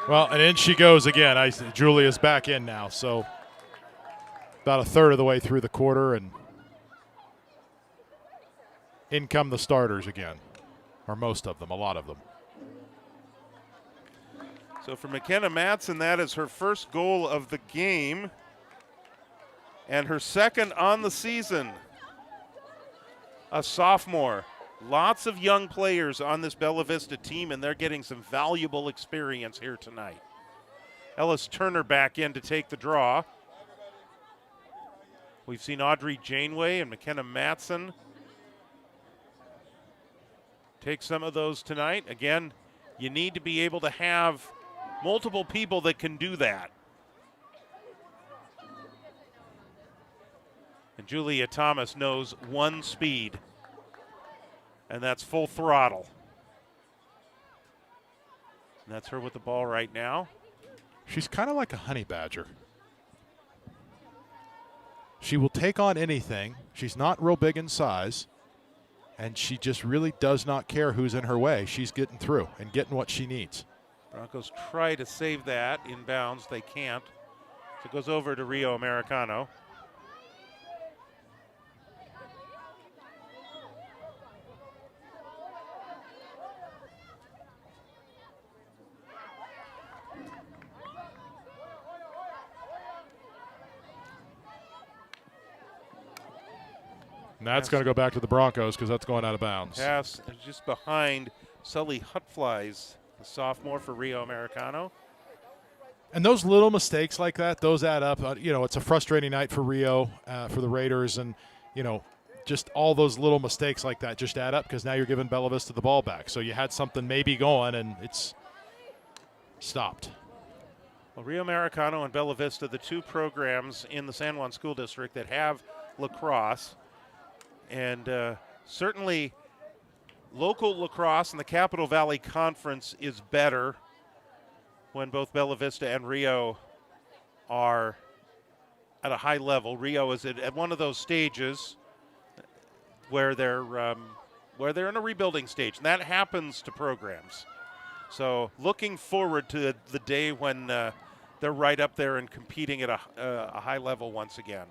Well, and in she goes again. Julia's back in now, so about a third of the way through the quarter, and in come the starters again, or most of them, a lot of them. So for McKenna Matson, that is her first goal of the game and her second on the season. A sophomore. Lots of young players on this Bella Vista team, and they're getting some valuable experience here tonight. Ellis Turner back in to take the draw. We've seen Audrey Janeway and McKenna Matson take some of those tonight. Again, you need to be able to have multiple people that can do that. And Julia Thomas knows one speed, and that's full throttle. And that's her with the ball right now. She's kind of like a honey badger. She will take on anything. She's not real big in size, and she just really does not care who's in her way. She's getting through and getting what she needs. Broncos try to save that in bounds. They can't. So it goes over to Rio Americano. And that's going to go back to the Broncos because that's going out of bounds. Pass just behind Sully Hutflies, the sophomore for Rio Americano. And those little mistakes like that, those add up. It's a frustrating night for Rio, for the Raiders, and, just all those little mistakes like that just add up because now you're giving Bella Vista the ball back. So you had something maybe going, and it's stopped. Well, Rio Americano and Bella Vista, the two programs in the San Juan School District that have lacrosse. And certainly local lacrosse in the Capital Valley Conference is better when both Bella Vista and Rio are at a high level. Rio is at one of those stages where they're in a rebuilding stage, and that happens to programs. So looking forward to the day when they're right up there and competing at a high level once again.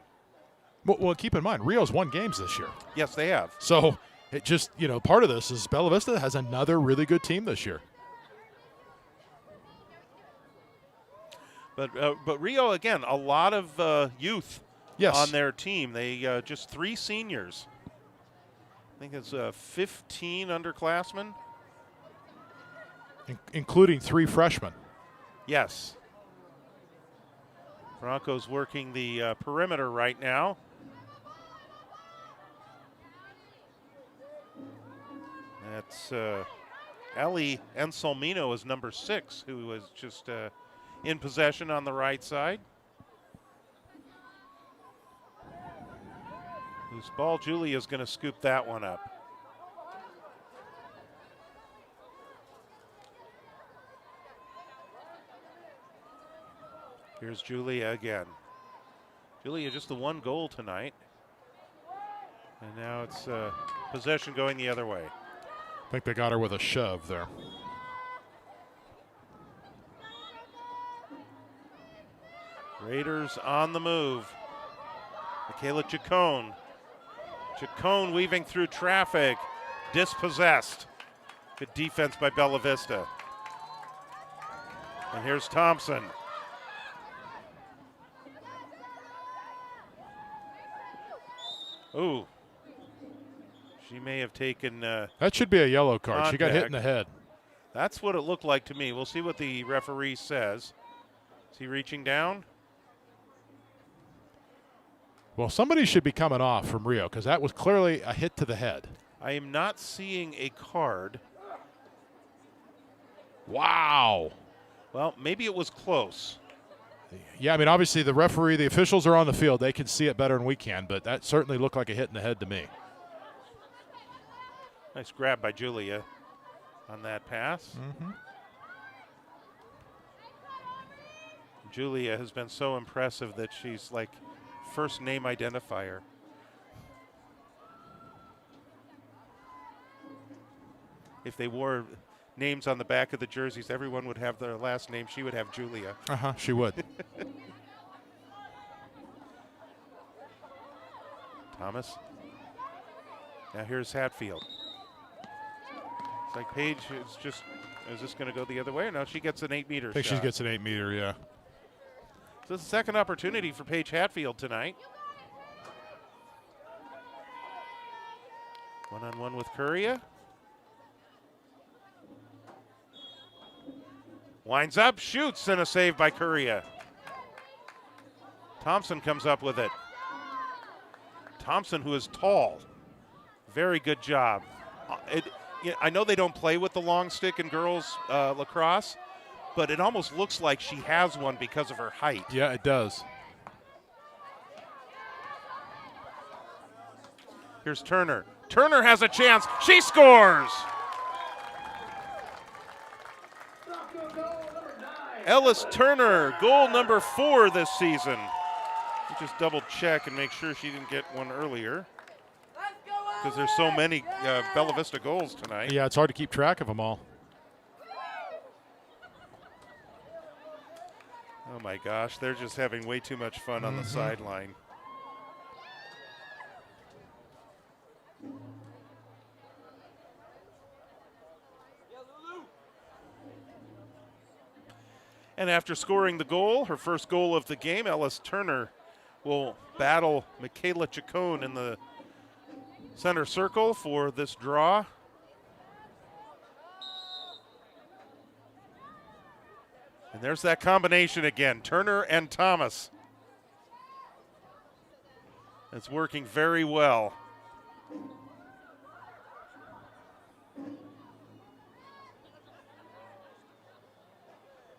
Well, keep in mind, Rio's won games this year. Yes, they have. So it just, part of this is Bella Vista has another really good team this year. But Rio, again, a lot of youth yes. on their team. They just 3 seniors. I think it's 15 underclassmen. Including 3 freshmen. Yes. Broncos working the perimeter right now. That's Ellie Ensolmino is number 6, who was just in possession on the right side. Loose ball. Julia's going to scoop that one up. Here's Julia again. Julia just the 1 goal tonight. And now it's possession going the other way. I think they got her with a shove there. Raiders on the move. Michaela Chacon. Chacon weaving through traffic. Dispossessed. Good defense by Bella Vista. And here's Thompson. Ooh. She may have taken that should be a yellow card. contact. She got hit in the head. That's what it looked like to me. We'll see what the referee says. Is he reaching down? Well, somebody should be coming off from Rio because that was clearly a hit to the head. I am not seeing a card. Wow. Well, maybe it was close. Yeah, I mean, obviously the referee, the officials are on the field. They can see it better than we can, but that certainly looked like a hit in the head to me. Nice grab by Julia on that pass. Julia has been so impressive that she's like first name identifier. If they wore names on the back of the jerseys, everyone would have their last name. She would have Julia. She would. Thomas. Now here's Hatfield. It's like Paige is this going to go the other way? Or no, she gets an 8-meter I think shot. she gets an 8-meter, yeah. So it's the second opportunity for Paige Hatfield tonight. One-on-one with Curria. Winds up, shoots, and a save by Curria. Thompson comes up with it. Thompson, who is tall. Very good job. I know they don't play with the long stick in girls lacrosse, but it almost looks like she has one because of her height. Yeah, it does. Here's Turner. Turner has a chance. She scores! Ellis Turner, goal number 4 this season. We'll just double check and make sure she didn't get one earlier, because there's so many Bella Vista goals tonight. Yeah, it's hard to keep track of them all. Oh my gosh, they're just having way too much fun on the sideline. And after scoring the goal, her first goal of the game, Ellis Turner will battle Michaela Chacon in the center circle for this draw. And there's that combination again, Turner and Thomas. It's working very well.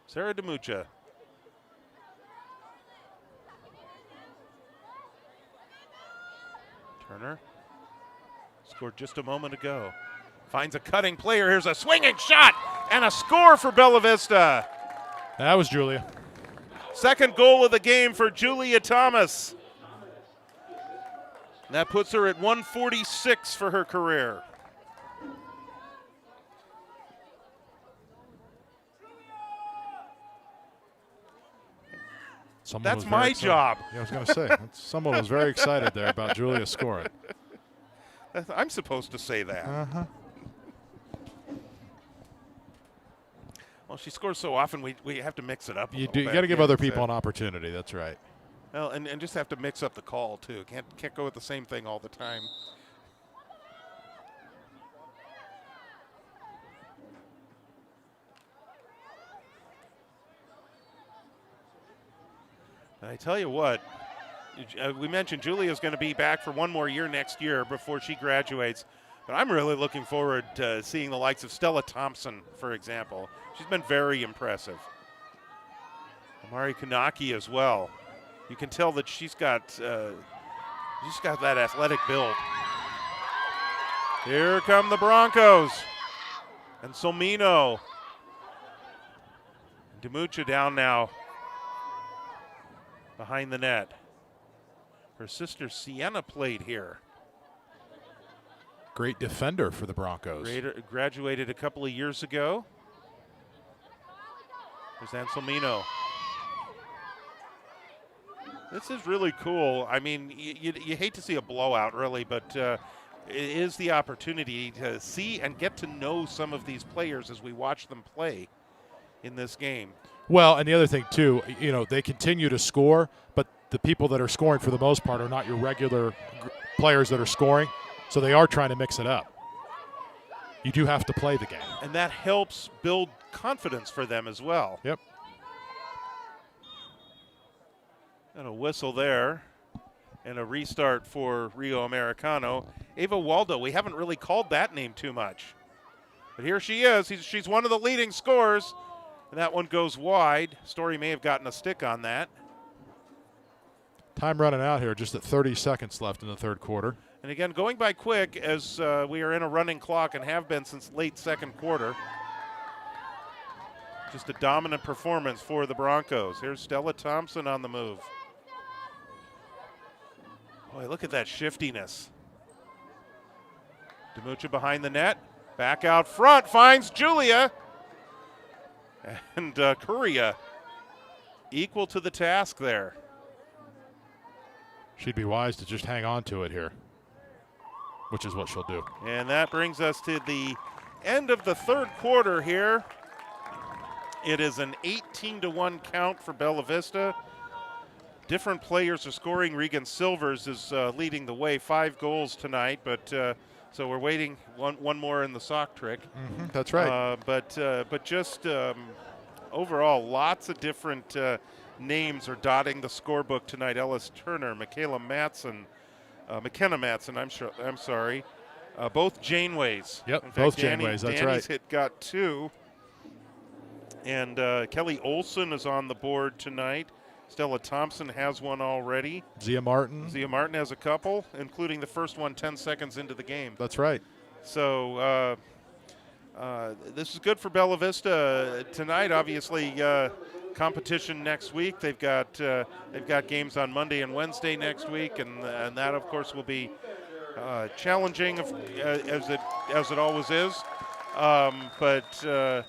Sarah DeMucha. Turner scored just a moment ago. Finds a cutting player. Here's a swinging shot and a score for Bella Vista. That was Julia. Second goal of the game for Julia Thomas. That puts her at 146 for her career. That's my job. Yeah, I was going to say, someone was very excited there about Julia scoring. I'm supposed to say that. Well, she scores so often, we have to mix it up. You got to give other people an opportunity. That's right. Well, and just have to mix up the call too. Can't go with the same thing all the time. And I tell you what, we mentioned Julia's going to be back for one more year next year before she graduates. But I'm really looking forward to seeing the likes of Stella Thompson, for example. She's been very impressive. Amari Kanaki as well. You can tell that she's got that athletic build. Here come the Broncos. And Solmino. DeMucha down now behind the net. Her sister Sienna played here. Great defender for the Broncos. Graduated a couple of years ago. There's Anselmino. This is really cool. I mean, you hate to see a blowout, really, but it is the opportunity to see and get to know some of these players as we watch them play in this game. Well, and the other thing, too, they continue to score, but the people that are scoring for the most part are not your regular players that are scoring, so they are trying to mix it up. You do have to play the game. And that helps build confidence for them as well. Yep. And a whistle there, and a restart for Rio Americano. Ava Waldo, we haven't really called that name too much. But here she is. She's one of the leading scorers. And that one goes wide. Story may have gotten a stick on that. Time running out here, just at 30 seconds left in the third quarter. And again, going by quick as we are in a running clock and have been since late second quarter. Just a dominant performance for the Broncos. Here's Stella Thompson on the move. Boy, look at that shiftiness. DiMuccia behind the net. Back out front, finds Julia. And Correa equal to the task there. She'd be wise to just hang on to it here, which is what she'll do. And that brings us to the end of the third quarter here. It is an 18-1 count for Bella Vista. Different players are scoring. Regan Silvers is leading the way, 5 goals tonight, but so we're waiting one more in the sock trick. Mm-hmm, that's right. But just overall, lots of different names are dotting the scorebook tonight. Ellis Turner, McKenna Matson, I'm sorry. Both Janeways. Yep, in fact, both Janeways, that's Danny's right. got 2. And Kelly Olson is on the board tonight. Stella Thompson has one already. Zia Martin. Zia Martin has a couple, including the first one 10 seconds into the game. That's right. So this is good for Bella Vista tonight. Obviously, competition next week. They've got games on Monday and Wednesday next week, and that of course will be challenging as it always is. But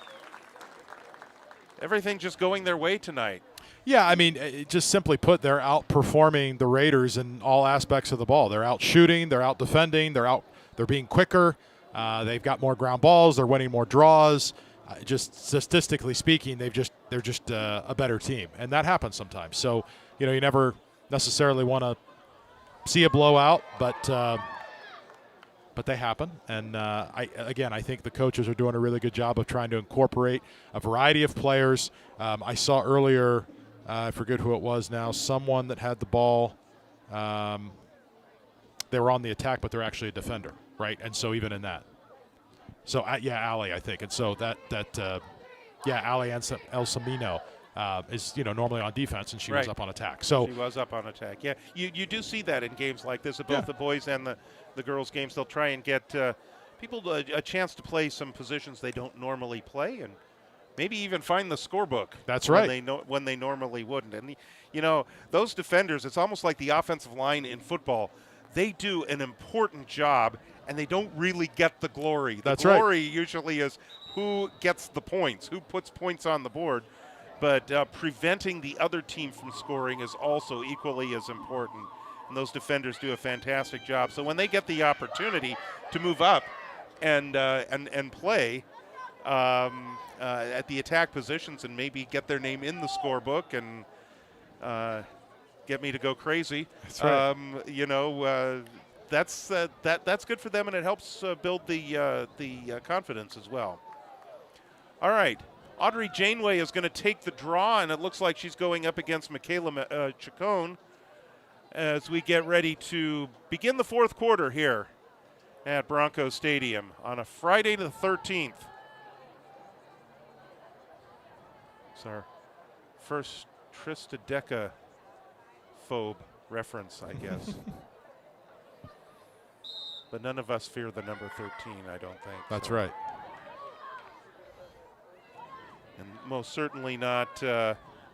everything just going their way tonight. Yeah, I mean, just simply put, they're outperforming the Raiders in all aspects of the ball. They're out shooting, they're out defending, they're being quicker. They've got more ground balls, they're winning more draws. Just statistically speaking, they're just a better team, and that happens sometimes. So, you never necessarily want to see a blowout, but they happen. And I think the coaches are doing a really good job of trying to incorporate a variety of players. I saw earlier, I forget who it was now, someone that had the ball. They were on the attack, but they're actually a defender, right? And so even in that. So, Allie, I think. And so Allie El Samino is, normally on defense, and she was up on attack. So she was up on attack. Yeah, you do see that in games like this at both the boys and the girls' games. They'll try and get people a chance to play some positions they don't normally play, and maybe even find the scorebook. That's right. When they normally wouldn't. And those defenders, it's almost like the offensive line in football. They do an important job, and they don't really get the glory. The glory usually is who gets the points, who puts points on the board. But preventing the other team from scoring is also equally as important. And those defenders do a fantastic job. So when they get the opportunity to move up and play at the attack positions and maybe get their name in the scorebook and get me to go crazy, that's right. That's good for them, and it helps build the confidence as well. All right. Audrey Janeway is going to take the draw, and it looks like she's going up against Michaela Chacon as we get ready to begin the fourth quarter here at Bronco Stadium on a Friday the 13th. It's our first Trista Deca phobe reference, I guess. But none of us fear the number 13, I don't think. That's right. And most certainly not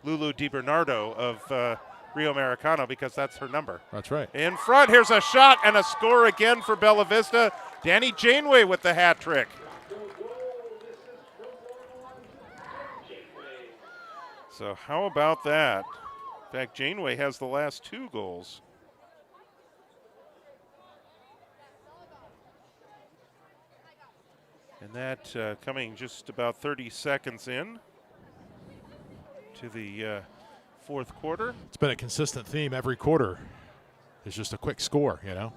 Lulu DiBernardo of Rio Americano, because that's her number. That's right. In front, here's a shot and a score again for Bella Vista. Danny Janeway with the hat trick. So how about that? In fact, Janeway has the last 2 goals. And that coming just about 30 seconds in to the fourth quarter. It's been a consistent theme every quarter. It's just a quick score, And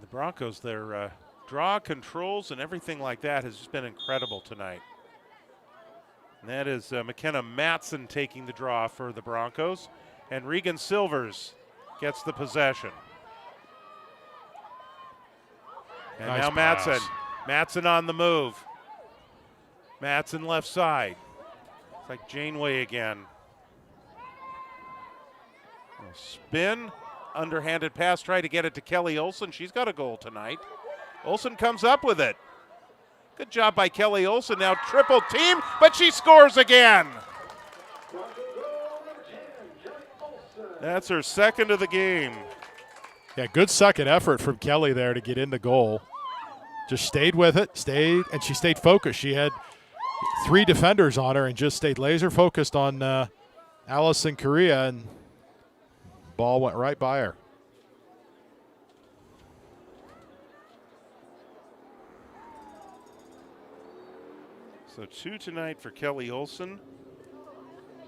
the Broncos, their draw controls and everything like that has just been incredible tonight. And that is McKenna Matson taking the draw for the Broncos. And Regan Silvers gets the possession. And Nice now pass. Matson. Matson on the move. Matson left side. It's like Janeway again. A spin, underhanded pass, try to get it to Kelly Olson. She's got a goal tonight. Olson comes up with it. Good job by Kelly Olson. Now triple team, but she scores again. That's her second of the game. Yeah, good second effort from Kelly there to get in the goal. Just stayed with it, and she stayed focused. She had 3 defenders on her and just stayed laser focused on Allison Correa, and ball went right by her. So 2 tonight for Kelly Olson.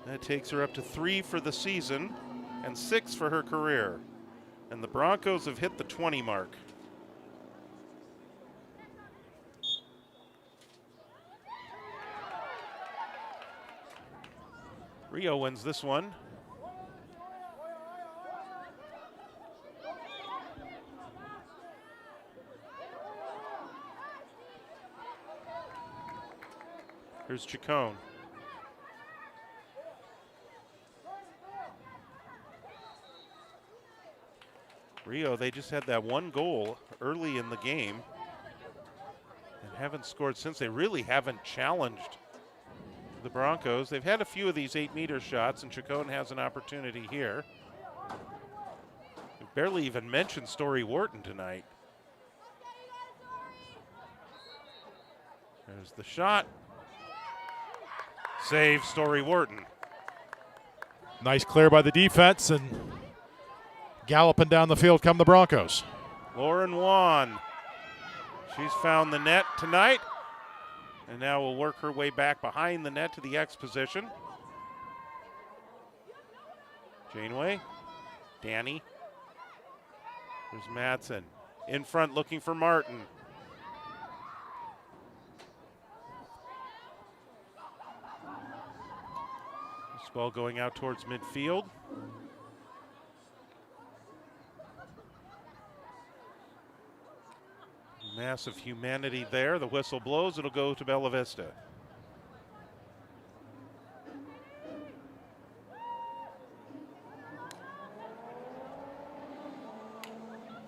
That takes her up to 3 for the season and 6 for her career. And the Broncos have hit the 20 mark. Rio wins this one. Here's Chacon. Rio, they just had that one goal early in the game and haven't scored since. They really haven't challenged the Broncos. They've had a few of these 8-meter shots, and Chacon has an opportunity here. We barely even mentioned Story Wharton tonight. There's the shot. Save Story Wharton. Nice clear by the defense, and galloping down the field come the Broncos. Lauren Wan. She's found the net tonight, and now will work her way back behind the net to the X position. Janeway. Danny. There's Madsen. In front looking for Martin. This ball going out towards midfield. Massive humanity there. The whistle blows. It'll go to Bella Vista.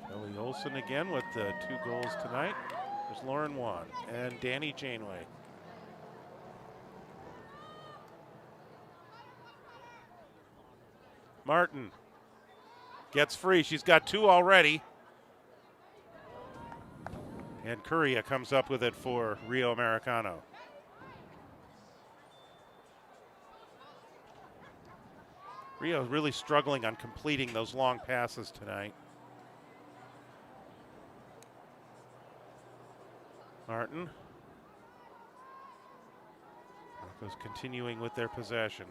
Kelly Olson again with 2 goals tonight. There's Lauren Wan and Danny Janeway. Martin gets free. She's got 2 already. And Correa comes up with it for Rio Americano. Rio really struggling on completing those long passes tonight. Martin. Broncos continuing with their possession.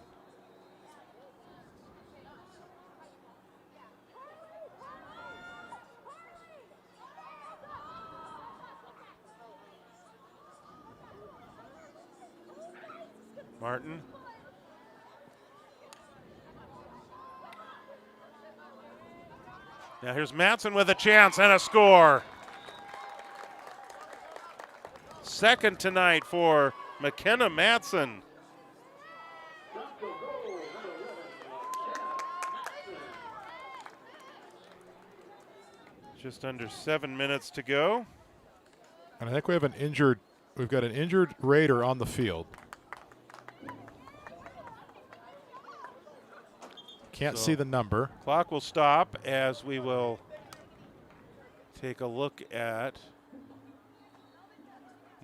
Martin. Now here's Matson with a chance and a score. Second tonight for McKenna Matson. Just under 7 minutes to go. And I think we've got an injured Raider on the field. Can't see the number. Clock will stop as we will take a look at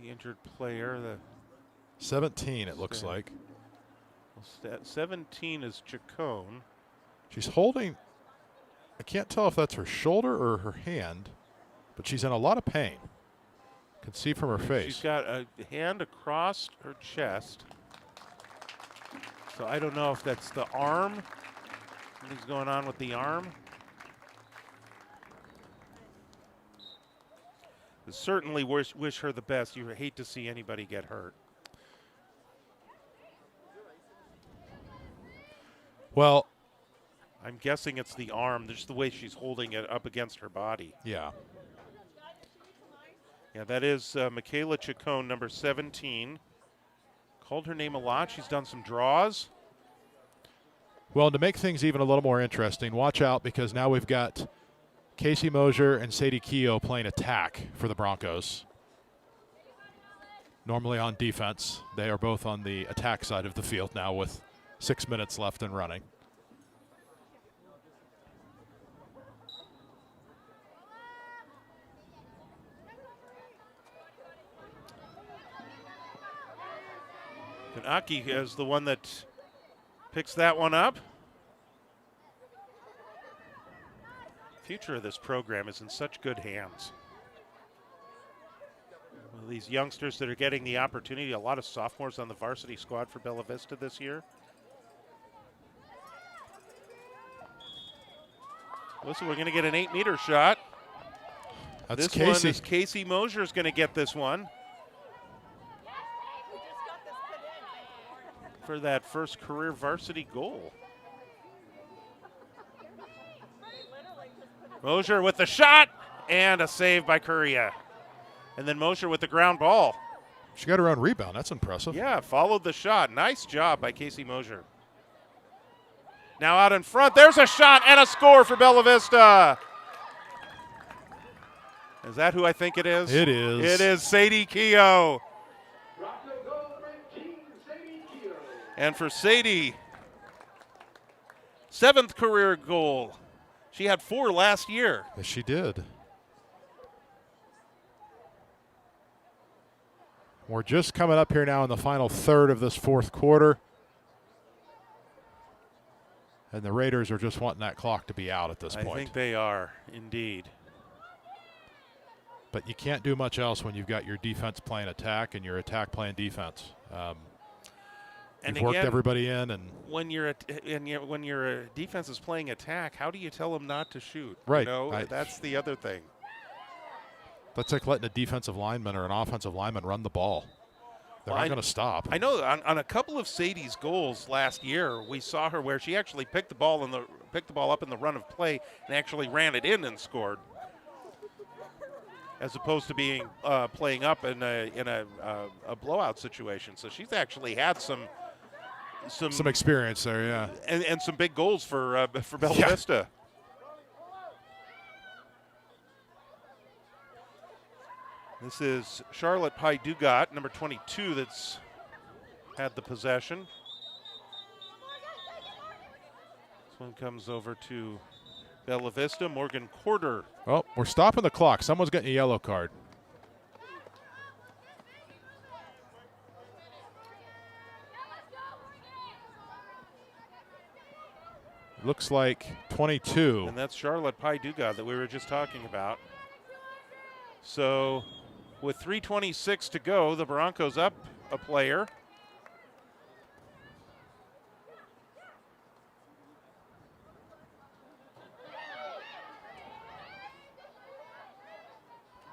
the injured player. The 17, it looks like. 17 is Chacon. She's holding, I can't tell if that's her shoulder or her hand, but she's in a lot of pain. Can see from her face. She's got a hand across her chest. So I don't know if that's the arm. Something's going on with the arm. Certainly wish her the best. You hate to see anybody get hurt. Well, I'm guessing it's the arm, just the way she's holding it up against her body. Yeah. Yeah, that is Michaela Chacon, number 17. Called her name a lot. She's done some draws. Well, to make things even a little more interesting, watch out because now we've got Casey Mosier and Sadie Keogh playing attack for the Broncos. Normally on defense. They are both on the attack side of the field now with 6 minutes left and running. And Aki is the one that picks that one up. Future of this program is in such good hands. Well, these youngsters that are getting the opportunity, a lot of sophomores on the varsity squad for Bella Vista this year. Listen, we're going to get an 8-meter shot. That's this Casey. one is Casey Mosier is going to get this one. For that first career varsity goal. Mosier with the shot and a save by Correa. And then Mosier with the ground ball. She got her own rebound. That's impressive. Yeah, followed the shot. Nice job by Casey Mosier. Now out in front, there's a shot and a score for Bella Vista. Is that who I think it is? It is. It is Sadie Keogh. And for Sadie, 7th career goal. She had 4 last year. Yes, she did. We're just coming up here now in the final third of this fourth quarter. And the Raiders are just wanting that clock to be out at this point. I think they are, indeed. But you can't do much else when you've got your defense playing attack and your attack playing defense. And You've worked again, everybody in, and when your defense is playing attack, how do you tell them not to shoot? Right. You know, that's the other thing. that's like letting a defensive lineman or an offensive lineman run the ball. They're not going to stop. I know on a couple of Sadie's goals last year, we saw her where she actually picked the ball up in the run of play and actually ran it in and scored, as opposed to being playing up in a blowout situation. So she's actually had some experience there, yeah. and some big goals for Bella Vista. This is Charlotte Pye Dugat, number 22, that's had the possession. This one comes over to Bella Vista. Morgan Corder. Oh, we're stopping the clock. Someone's getting a yellow card. Looks like 22. And that's Charlotte Pye Dugat that we were just talking about. So with 3:26 to go, the Broncos up a player.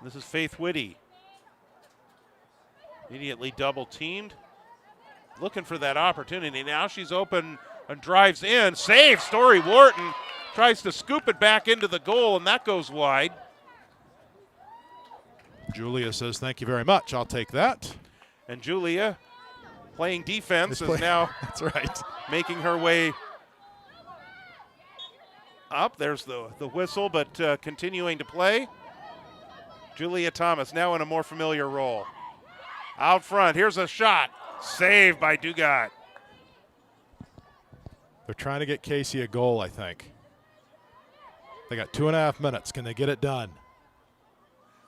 This is Faith Whitty. Immediately double teamed. Looking for that opportunity. Now she's open and drives in. Save, Story Wharton. Tries to scoop it back into the goal, and that goes wide. Julia says, thank you very much. I'll take that. And Julia, playing defense, is now that's right, making her way up. There's the whistle, but continuing to play. Julia Thomas now in a more familiar role. Out front, here's a shot. Saved by Dugat. They're trying to get Casey a goal, I think. They got 2.5 minutes. Can they get it done?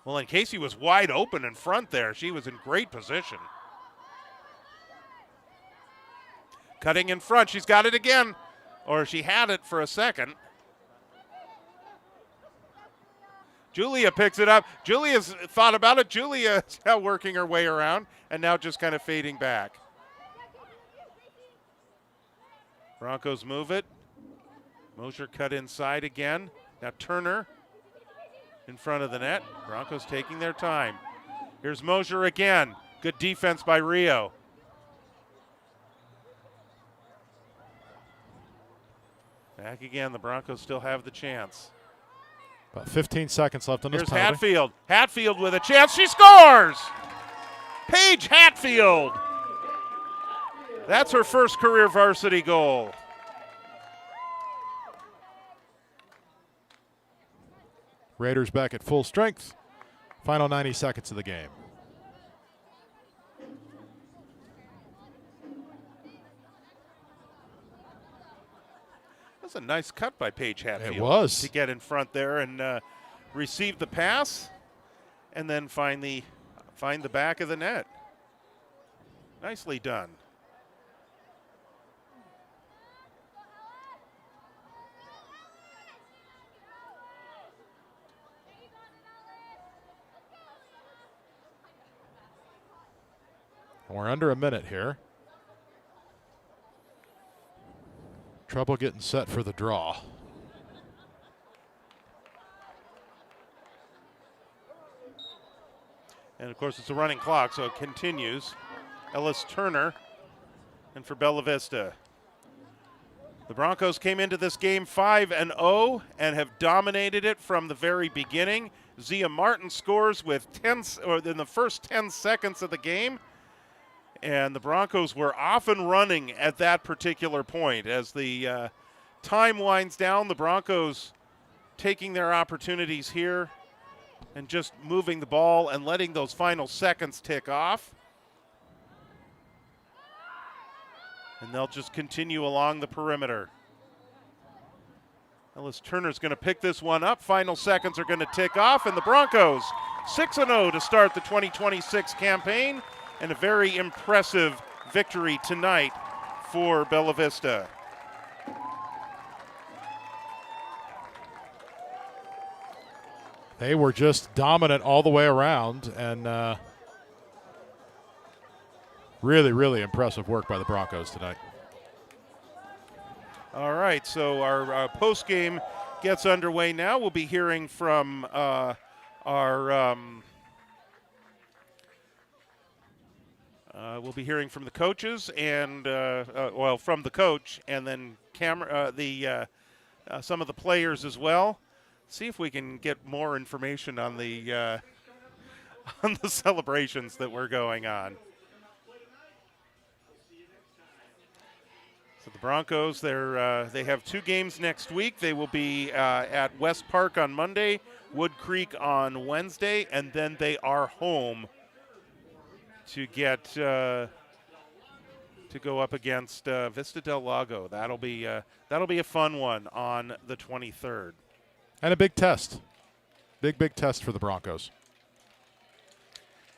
Well, and Casey was wide open in front there. She was in great position. Cutting in front. She's got it again. Or she had it for a second. Julia picks it up. Julia's thought about it. Julia is now working her way around and now just kind of fading back. Broncos move it. Mosier cut inside again. Now Turner in front of the net. Broncos taking their time. Here's Mosier again. Good defense by Rio. Back again. The Broncos still have the chance. About 15 seconds left on this Here's penalty. Hatfield. Hatfield with a chance. She scores! Paige Hatfield. That's her first career varsity goal. Raiders back at full strength. Final 90 seconds of the game. That's a nice cut by Paige Hatfield. It was. To get in front there and receive the pass and then find the back of the net. Nicely done. We're under a minute here. Trouble getting set for the draw. And of course, it's a running clock, so it continues. Ellis Turner, and for Bella Vista. The Broncos came into this game 5-0 and have dominated it from the very beginning. Zia Martin scores with in the first 10 seconds of the game. And the Broncos were off and running at that particular point. As the time winds down, the Broncos taking their opportunities here and just moving the ball and letting those final seconds tick off. And they'll just continue along the perimeter. Ellis Turner's going to pick this one up. Final seconds are going to tick off, and the Broncos 6-0 to start the 2026 campaign. And a very impressive victory tonight for Bella Vista. They were just dominant all the way around, and really, really impressive work by the Broncos tonight. All right, so our post game gets underway now. We'll be hearing from we'll be hearing from the coaches and from the coach, and then some of the players as well. See if we can get more information on the on the celebrations that were going on. So the Broncos, they have 2 games next week. They will be at West Park on Monday, Wood Creek on Wednesday, and then they are home to get to go up against Vista del Lago. That'll be a fun one on the 23rd. And a big test. Big test for the Broncos.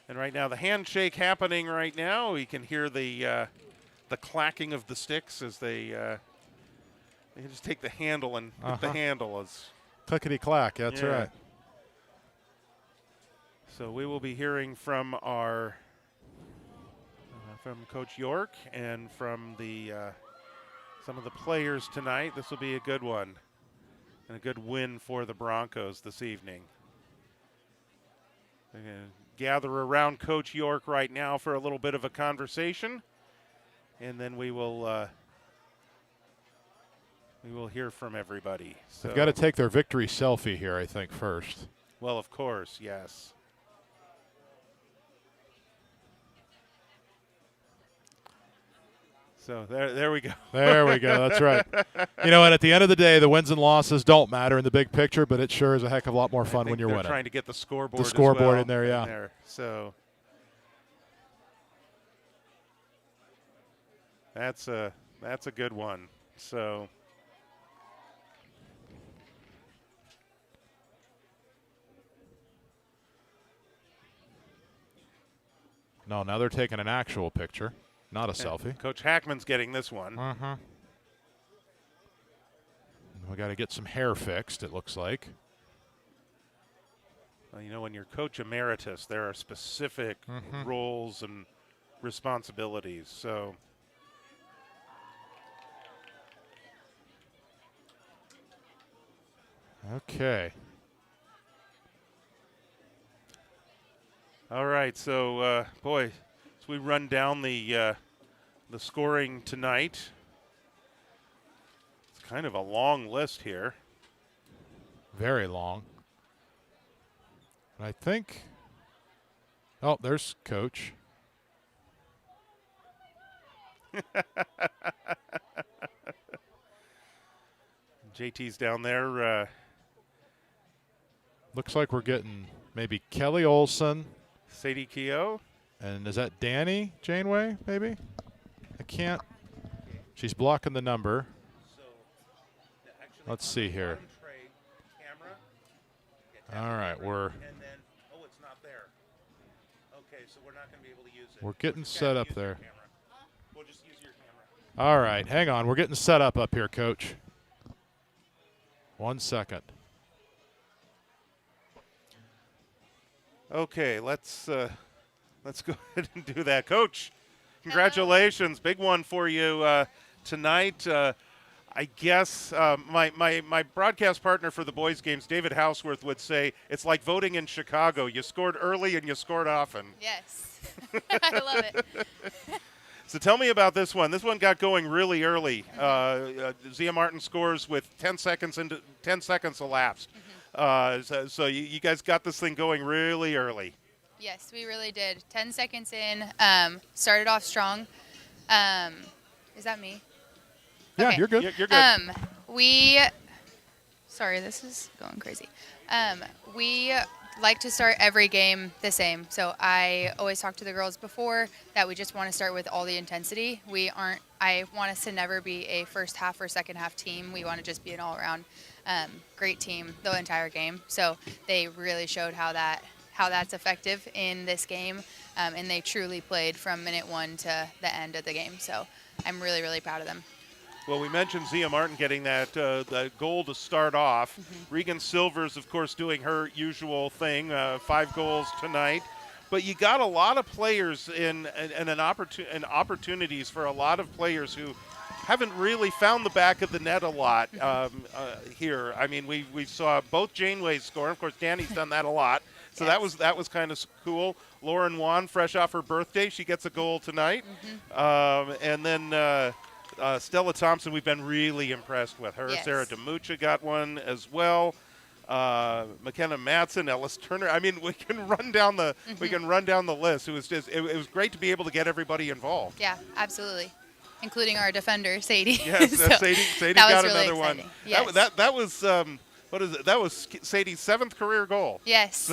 And right now, the handshake happening right now. We can hear the clacking of the sticks as they can just take the handle and hit the handle as clickety clack. That's right. So we will be hearing from our from Coach York and from the some of the players tonight. This will be a good one and a good win for the Broncos this evening. They're going to gather around Coach York right now for a little bit of a conversation, and then we will hear from everybody. So they've got to take their victory selfie here, I think, first. Well, of course, yes. So there we go. There we go. That's right. You know, and at the end of the day, the wins and losses don't matter in the big picture, but it sure is a heck of a lot more fun when you're winning. Trying to get the scoreboard. The scoreboard as well in there, yeah. So that's a good one. So no, now they're taking an actual picture. Not a selfie. Coach Hackman's getting this one. We got to get some hair fixed, it looks like. Well, you know, when you're coach emeritus, there are specific roles and responsibilities. So okay. All right, so boy, as we run down the scoring tonight, it's Kind of a long list here. Very long. And I think, oh, there's Coach. JT's down there. Looks like we're getting maybe Kelly Olson. Sadie Keogh. And is that Danny Janeway, maybe? I can't. She's blocking the number. Let's see here. All right, we're getting set up there. All right, hang on. We're getting set up here, Coach. 1 second. Okay, let's go ahead and do that. Coach, congratulations. Big one for you tonight. I guess my broadcast partner for the boys' games, David Houseworth, would say it's like voting in Chicago. You scored early and you scored often. Yes. I love it. So tell me about this one. This one got going really early. Zia Martin scores with 10 seconds elapsed. So you guys got this thing going really early. Yes, we really did. 10 seconds in, started off strong. Is that me? Yeah, Okay. you're good. You're good. Sorry, this is going crazy. We like to start every game the same. So I always talk to the girls before that we just want to start with all the intensity. I want us to never be a first half or second half team. We want to just be an all around great team the entire game. So they really showed how that's effective in this game. And they truly played from minute 1 to the end of the game. So I'm really, really proud of them. Well, we mentioned Zia Martin getting that goal to start off. Mm-hmm. Regan Silvers, of course, doing her usual thing, 5 goals tonight. But you got a lot of players and opportunities for a lot of players who haven't really found the back of the net a lot here. I mean, we saw both Janeways score. Of course, Danny's done that a lot. So Yes. that was kind of cool. Lauren Wan, fresh off her birthday, she gets a goal tonight. And then Stella Thompson, we've been really impressed with her. Yes. Sarah DeMucha got one as well. McKenna Matson, Ellis Turner. I mean, we can run down the list. It was great to be able to get everybody involved. Yeah, absolutely. Including our defender, Sadie. Yes, So Sadie that got was really another one. exciting. Yes. That was what is it? That was Sadie's 7th career goal. Yes.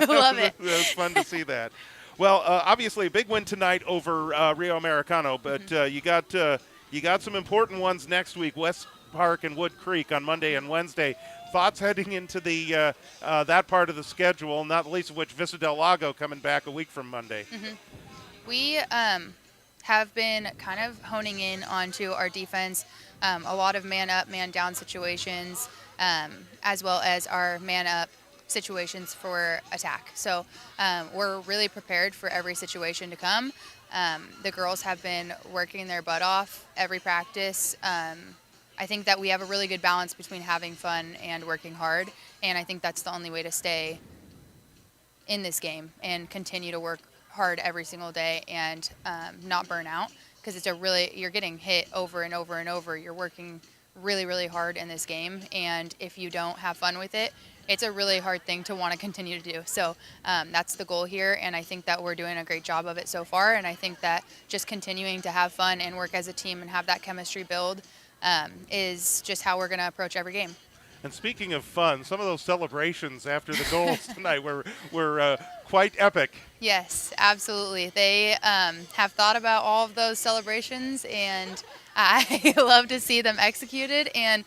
Love it. It was fun to see that. Well, obviously a big win tonight over Rio Americano, but you got some important ones next week. West Park and Wood Creek on Monday and Wednesday. Thoughts heading into the that part of the schedule, not the least of which Vista del Lago coming back a week from Monday. We have been kind of honing in onto our defense, a lot of man up, man down situations, as well as our man up situations for attack. So we're really prepared for every situation to come. The girls have been working their butt off every practice. I think that we have a really good balance between having fun and working hard, and I think that's the only way to stay in this game and continue to work hard every single day and not burn out, because you're getting hit over and over and over. You're working really, really hard in this game, and if you don't have fun with it, it's a really hard thing to want to continue to do. So that's the goal here, and I think that we're doing a great job of it so far, and I think that just continuing to have fun and work as a team and have that chemistry build is just how we're going to approach every game. And speaking of fun, some of those celebrations after the goals tonight were quite epic. Yes, absolutely. They have thought about all of those celebrations, and I love to see them executed, and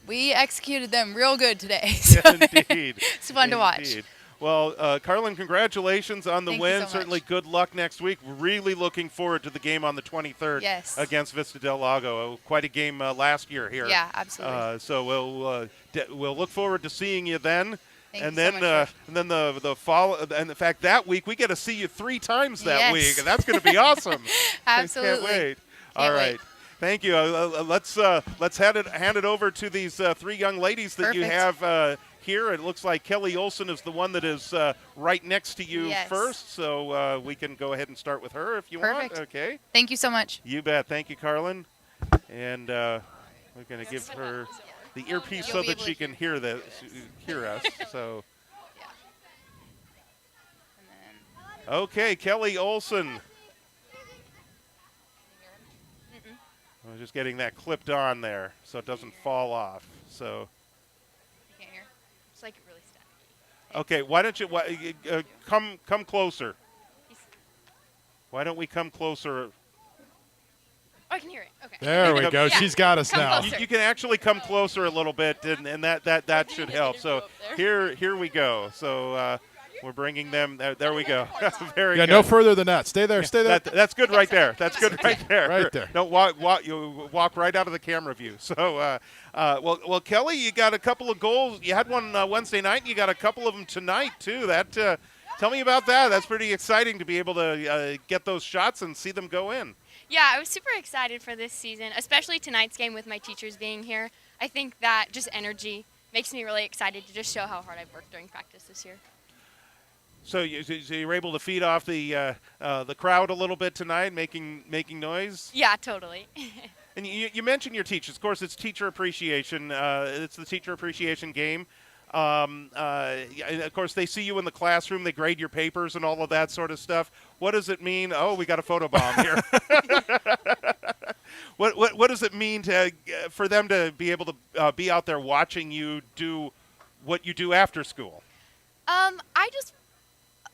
we executed them real good today. So Indeed. it's fun to watch. Indeed. Well, Carlin, congratulations on the Thank you win. so much. Certainly good luck next week. Really looking forward to the game on the 23rd Yes. against Vista del Lago. Quite a game last year here. Yeah, absolutely. So we'll look forward to seeing you then. Thank and you then so much, Coach. and then the fall, and in fact that week we get to see you 3 times that Yes. week, and that's going to be awesome. Absolutely. Can't wait. Can't All right. wait. Thank you. Let's hand it over to these 3 young ladies that you Perfect. have here. It looks like Kelly Olson is the one that is right next to you Yes. first, so we can go ahead and start with her if you Perfect. want. Okay. Thank you so much. You bet. Thank you, Carlin. And We're going to give her the earpiece You'll so be that able she to can hear us. So, And then, okay, Kelly Olson. I was just getting that clipped on there so it doesn't fall off. So, you can't hear. It's like really static. okay, why don't you come closer? Why don't we come closer? Oh, I can hear it. Okay. There we go. Yeah. She's got us Come now. closer. You can actually come closer a little bit, and that should help. So here we go. So we're bringing them. There we go. Very Yeah, good. no further than that. Stay there. Stay there. That's good right there. That's good right there. Right there. No, you walk right out of the camera view. So, well, Kelly, you got a couple of goals. You had one Wednesday night. And you got a couple of them tonight too. Tell me about that. That's pretty exciting to be able to get those shots and see them go in. Yeah, I was super excited for this season, especially tonight's game with my teachers being here. I think that just energy makes me really excited to just show how hard I've worked during practice this year. So you're able to feed off the crowd a little bit tonight, making noise. Yeah, totally. And you mentioned your teachers. Of course, it's teacher appreciation. It's the teacher appreciation game. And of course, they see you in the classroom. They grade your papers and all of that sort of stuff. What does it mean? Oh, we got a photobomb here. What does it mean for them to be able to be out there watching you do what you do after school?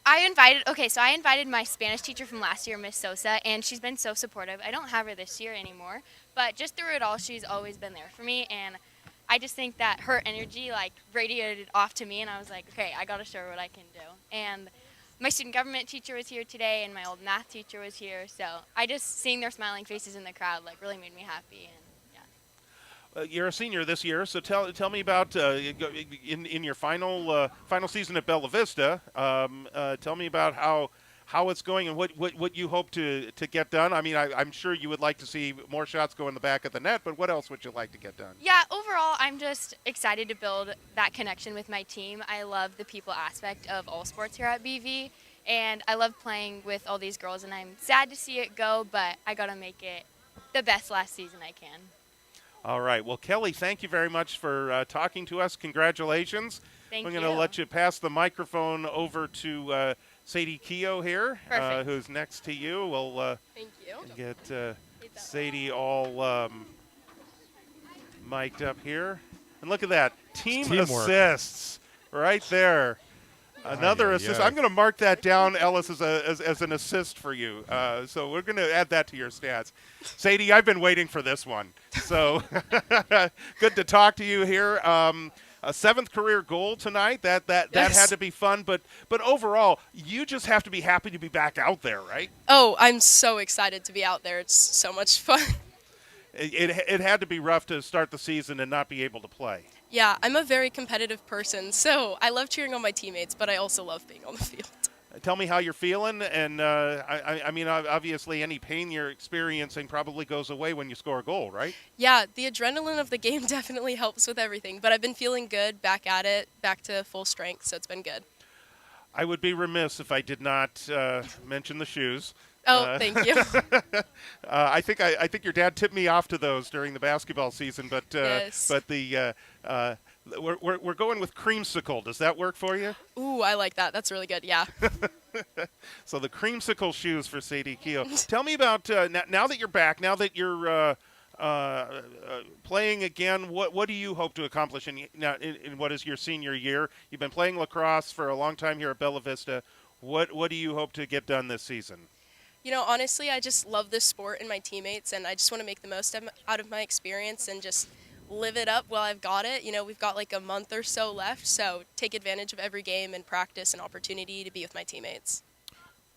I invited my Spanish teacher from last year, Miss Sosa, and she's been so supportive. I don't have her this year anymore, but just through it all, she's always been there for me, and I just think that her energy radiated off to me, and I was like, okay, I got to show her what I can do. And my student government teacher was here today, and my old math teacher was here, so seeing their smiling faces in the crowd really made me happy. And You're a senior this year, so tell me about in your final season at Bella Vista. Tell me about how it's going and what you hope to get done. I mean, I'm sure you would like to see more shots go in the back of the net, but what else would you like to get done? Yeah, overall, I'm just excited to build that connection with my team. I love the people aspect of all sports here at BV, and I love playing with all these girls, and I'm sad to see it go, but I got to make it the best last season I can. All right. Well, Kelly, thank you very much for talking to us. Congratulations. Thank We're you. going to let you pass the microphone over to Sadie Keogh here, who's next to you. We'll Thank you. get Sadie all mic'd up here. And look at that. Team teamwork. assists right there. Another assist. I'm going to mark that down, Ellis, as an assist for you. So we're going to add that to your stats. Sadie, I've been waiting for this one. So good to talk to you here. A 7th career goal tonight. That Yes. had to be fun. But overall, you just have to be happy to be back out there, right? Oh, I'm so excited to be out there. It's so much fun. It had to be rough to start the season and not be able to play. Yeah, I'm a very competitive person, so I love cheering on my teammates, but I also love being on the field. Tell me how you're feeling, and I mean, obviously, any pain you're experiencing probably goes away when you score a goal, right? Yeah, the adrenaline of the game definitely helps with everything, but I've been feeling good, back at it, back to full strength, so it's been good. I would be remiss if I did not mention the shoes. Oh, thank you. I think your dad tipped me off to those during the basketball season, but Yes. but we're going with creamsicle. Does that work for you? Ooh, I like that. That's really good, yeah. So the creamsicle shoes for Sadie Keogh. Tell me about now that you're back, now that you're playing again. What do you hope to accomplish in what is your senior year? You've been playing lacrosse for a long time here at Bella Vista. What do you hope to get done this season? You know, honestly, I just love this sport and my teammates, and I just want to make the most out of my experience and just live it up while I've got it. You know, we've got like a month or so left, so take advantage of every game and practice and opportunity to be with my teammates.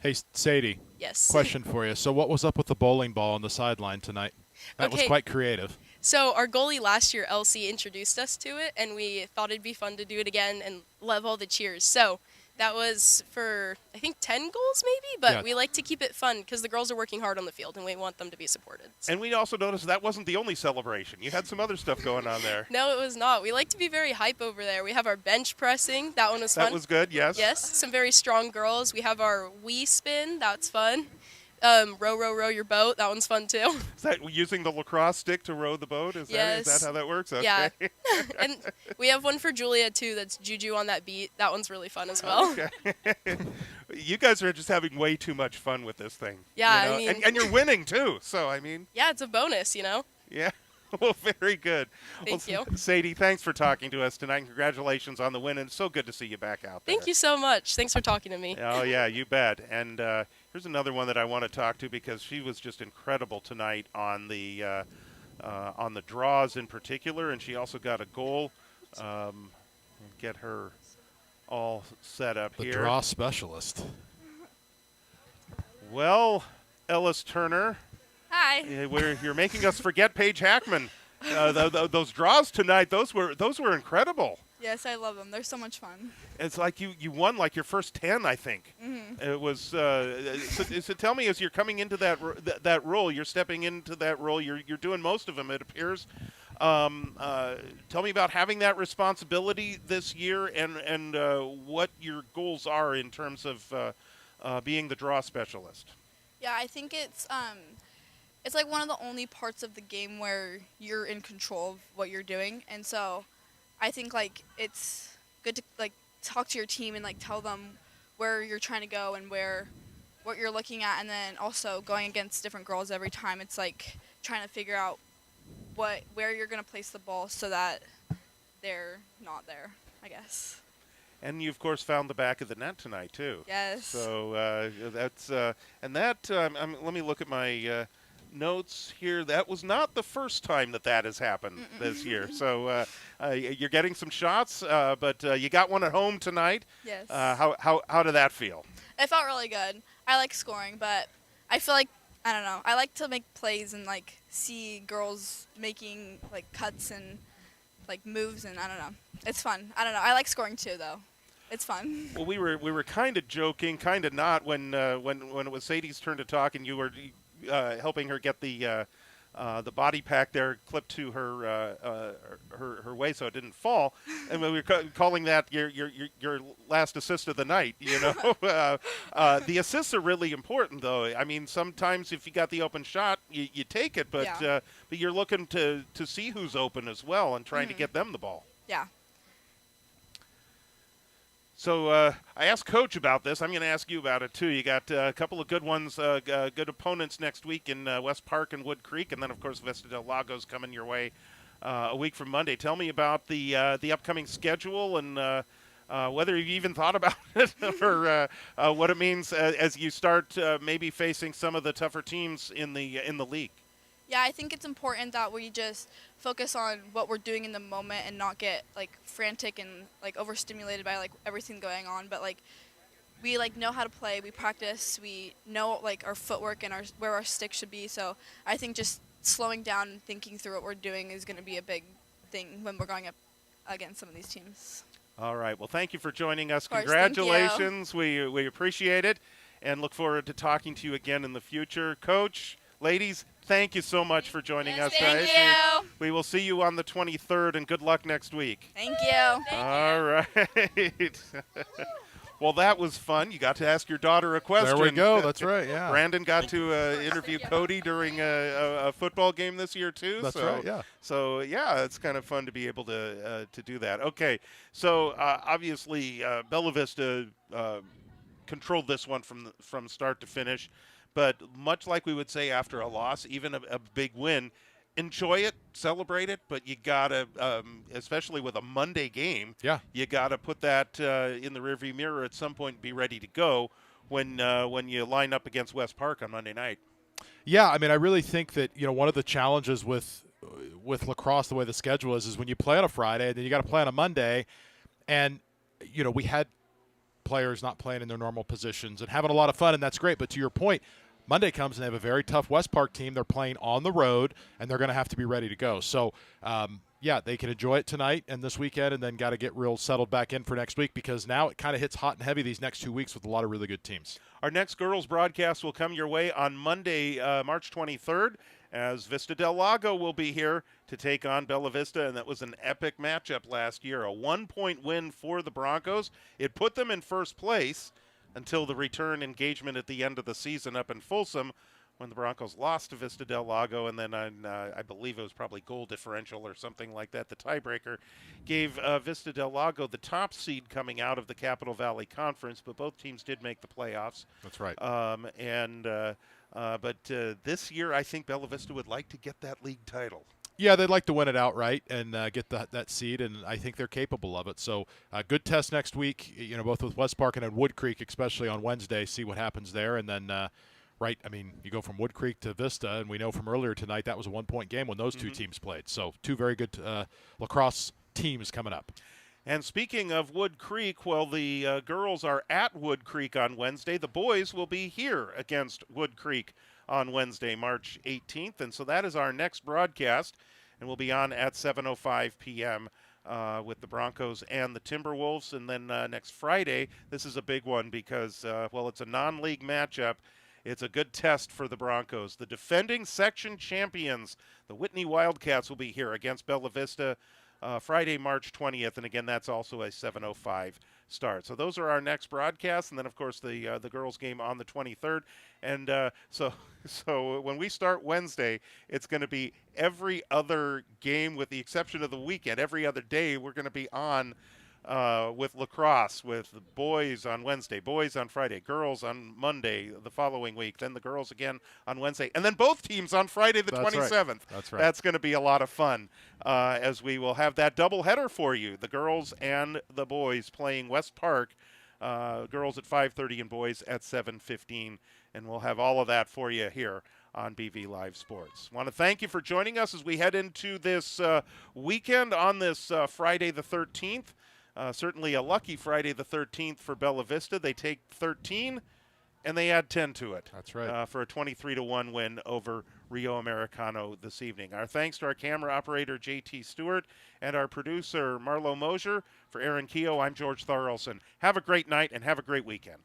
Hey, Sadie. Yes. Question for you. So what was up with the bowling ball on the sideline tonight? That was Okay. quite creative. So our goalie last year, Elsie, introduced us to it, and we thought it'd be fun to do it again and love all the cheers. So that was for, I think, 10 goals maybe, but Yeah. we like to keep it fun because the girls are working hard on the field, and we want them to be supported. So. And we also noticed that wasn't the only celebration. You had some other stuff going on there. No, it was not. We like to be very hype over there. We have our bench pressing. That one was fun. That was good, yes. Yes, some very strong girls. We have our Wii spin. That's fun. Row your boat. That one's fun too. Is that using the lacrosse stick to row the boat? Is Yes. that how that works? Okay. Yeah. And we have one for Julia too. That's Juju on that beat. That one's really fun as well. Okay. You guys are just having way too much fun with this thing. Yeah, you know? I mean- and you're winning too. So I mean, Yeah, it's a bonus, you know. yeah. Well, very good. Thank well, you. Sadie, thanks for talking to us tonight. Congratulations on the win, and it's so good to see you back out there. Thank you so much. Thanks for talking to me. Oh, yeah, you bet. And here's another one that I want to talk to because she was just incredible tonight on the draws in particular, and she also got a goal. Get her all set up The here. draw specialist. Well, Ellis Turner, Hi. you're making us forget Paige Hackman. Those draws tonight, those were incredible. Yes, I love them. They're so much fun. It's like you won like your first 10, I think. Mm-hmm. It was. So tell me, as you're coming into that role, you're stepping into that role. You're doing most of them, it appears. Tell me about having that responsibility this year, and what your goals are in terms of being the draw specialist. Yeah, I think it's like one of the only parts of the game where you're in control of what you're doing, and so I think like it's good to like talk to your team and like tell them where you're trying to go and what you're looking at, and then also going against different girls every time. It's like trying to figure out where you're gonna place the ball so that they're not there, I guess. And you, of course, found the back of the net tonight too. Yes. So that's and that. Let me look at my notes here. That was not the first time that has happened this year. So you're getting some shots, but you got one at home tonight. Yes. How did that feel? It felt really good. I like scoring, but I feel like, I don't know, I like to make plays and like see girls making like cuts and like moves, and I don't know. It's fun. I don't know. I like scoring too, though. It's fun. Well, we were kind of joking, kind of not when it was Sadie's turn to talk, and you were helping her get the body pack there clipped to her waist so it didn't fall, and we were calling that your last assist of the night. You know, the assists are really important, though. I mean, sometimes if you got the open shot, you take it, but Yeah. but you're looking to see who's open as well and trying to get them the ball. Yeah. So I asked Coach about this. I'm going to ask you about it, too. You got a couple of good ones, good opponents next week in West Park and Wood Creek, and then, of course, Vista del Lago's coming your way a week from Monday. Tell me about the upcoming schedule and whether you've even thought about it or what it means as you start maybe facing some of the tougher teams in the league. Yeah, I think it's important that we just focus on what we're doing in the moment and not get like frantic and like overstimulated by like everything going on. But like we like know how to play, we practice, we know like our footwork and where our stick should be. So I think just slowing down and thinking through what we're doing is going to be a big thing when we're going up against some of these teams. All right. Well, thank you for joining us. Of course, thank you. Congratulations. We appreciate it and look forward to talking to you again in the future. Coach, ladies, thank you so much for joining us Thank guys. you. We will see you on the 23rd, and good luck next week. Thank you. All right. Well, that was fun. You got to ask your daughter a question. There we go. That's right. Yeah. Brandon got to interview Cody during a football game this year, too. That's right, yeah. So, yeah, it's kind of fun to be able to do that. Okay, so obviously Bella Vista controlled this one from start to finish. But much like we would say after a loss, even a big win, enjoy it, celebrate it, but you got to, especially with a Monday game, you got to put that in the rearview mirror at some point and be ready to go when you line up against West Park on Monday night. Yeah, I mean, I really think that, one of the challenges with lacrosse, the way the schedule is when you play on a Friday, then you got to play on a Monday, and, we had players not playing in their normal positions and having a lot of fun, and that's great. But to your point, Monday comes and they have a very tough West Park team. They're playing on the road, and they're going to have to be ready to go. So, they can enjoy it tonight and this weekend, and then got to get real settled back in for next week, because now it kind of hits hot and heavy these next 2 weeks with a lot of really good teams. Our next girls broadcast will come your way on Monday, March 23rd, as Vista del Lago will be here to take on Bella Vista, and that was an epic matchup last year. A 1-point win for the Broncos. It put them in first place. until the return engagement at the end of the season up in Folsom, when the Broncos lost to Vista del Lago, and then I believe it was probably goal differential or something like that. The tiebreaker gave Vista del Lago the top seed coming out of the Capital Valley Conference, but both teams did make the playoffs. That's right. But this year, I think Bella Vista would like to get that league title. Yeah, they'd like to win it outright and get that seed, and I think they're capable of it. So, good test next week. Both with West Park and then Wood Creek, especially on Wednesday. See what happens there, and then. You go from Wood Creek to Vista, and we know from earlier tonight that was a 1-point game when those two teams played. So, two very good lacrosse teams coming up. And speaking of Wood Creek, well, the girls are at Wood Creek on Wednesday. The boys will be here against Wood Creek on Wednesday, March 18th. And so that is our next broadcast, and we'll be on at 7:05 p.m. With the Broncos and the Timberwolves. And then next Friday, this is a big one because, it's a non-league matchup. It's a good test for the Broncos. The defending section champions, the Whitney Wildcats, will be here against Bella Vista Friday, March 20th. And again, that's also a 7:05 start. So those are our next broadcasts. And then, of course, the girls' game on the 23rd. And so when we start Wednesday, it's going to be every other game with the exception of the weekend. Every other day, we're going to be on with lacrosse, with the boys on Wednesday, boys on Friday, girls on Monday the following week, then the girls again on Wednesday, and then both teams on Friday the 27th. That's right. That's going to be a lot of fun as we will have that doubleheader for you, the girls and the boys playing West Park, girls at 5:30 and boys at 7:15, and we'll have all of that for you here on BV Live Sports. Want to thank you for joining us as we head into this weekend on this Friday the 13th. Certainly a lucky Friday the 13th for Bella Vista. They take 13 and they add 10 to it. That's right. For a 23-1 win over Rio Americano this evening. Our thanks to our camera operator, JT Stewart, and our producer, Marlo Mosier. For Aaron Keogh, I'm George Thorelson. Have a great night and have a great weekend.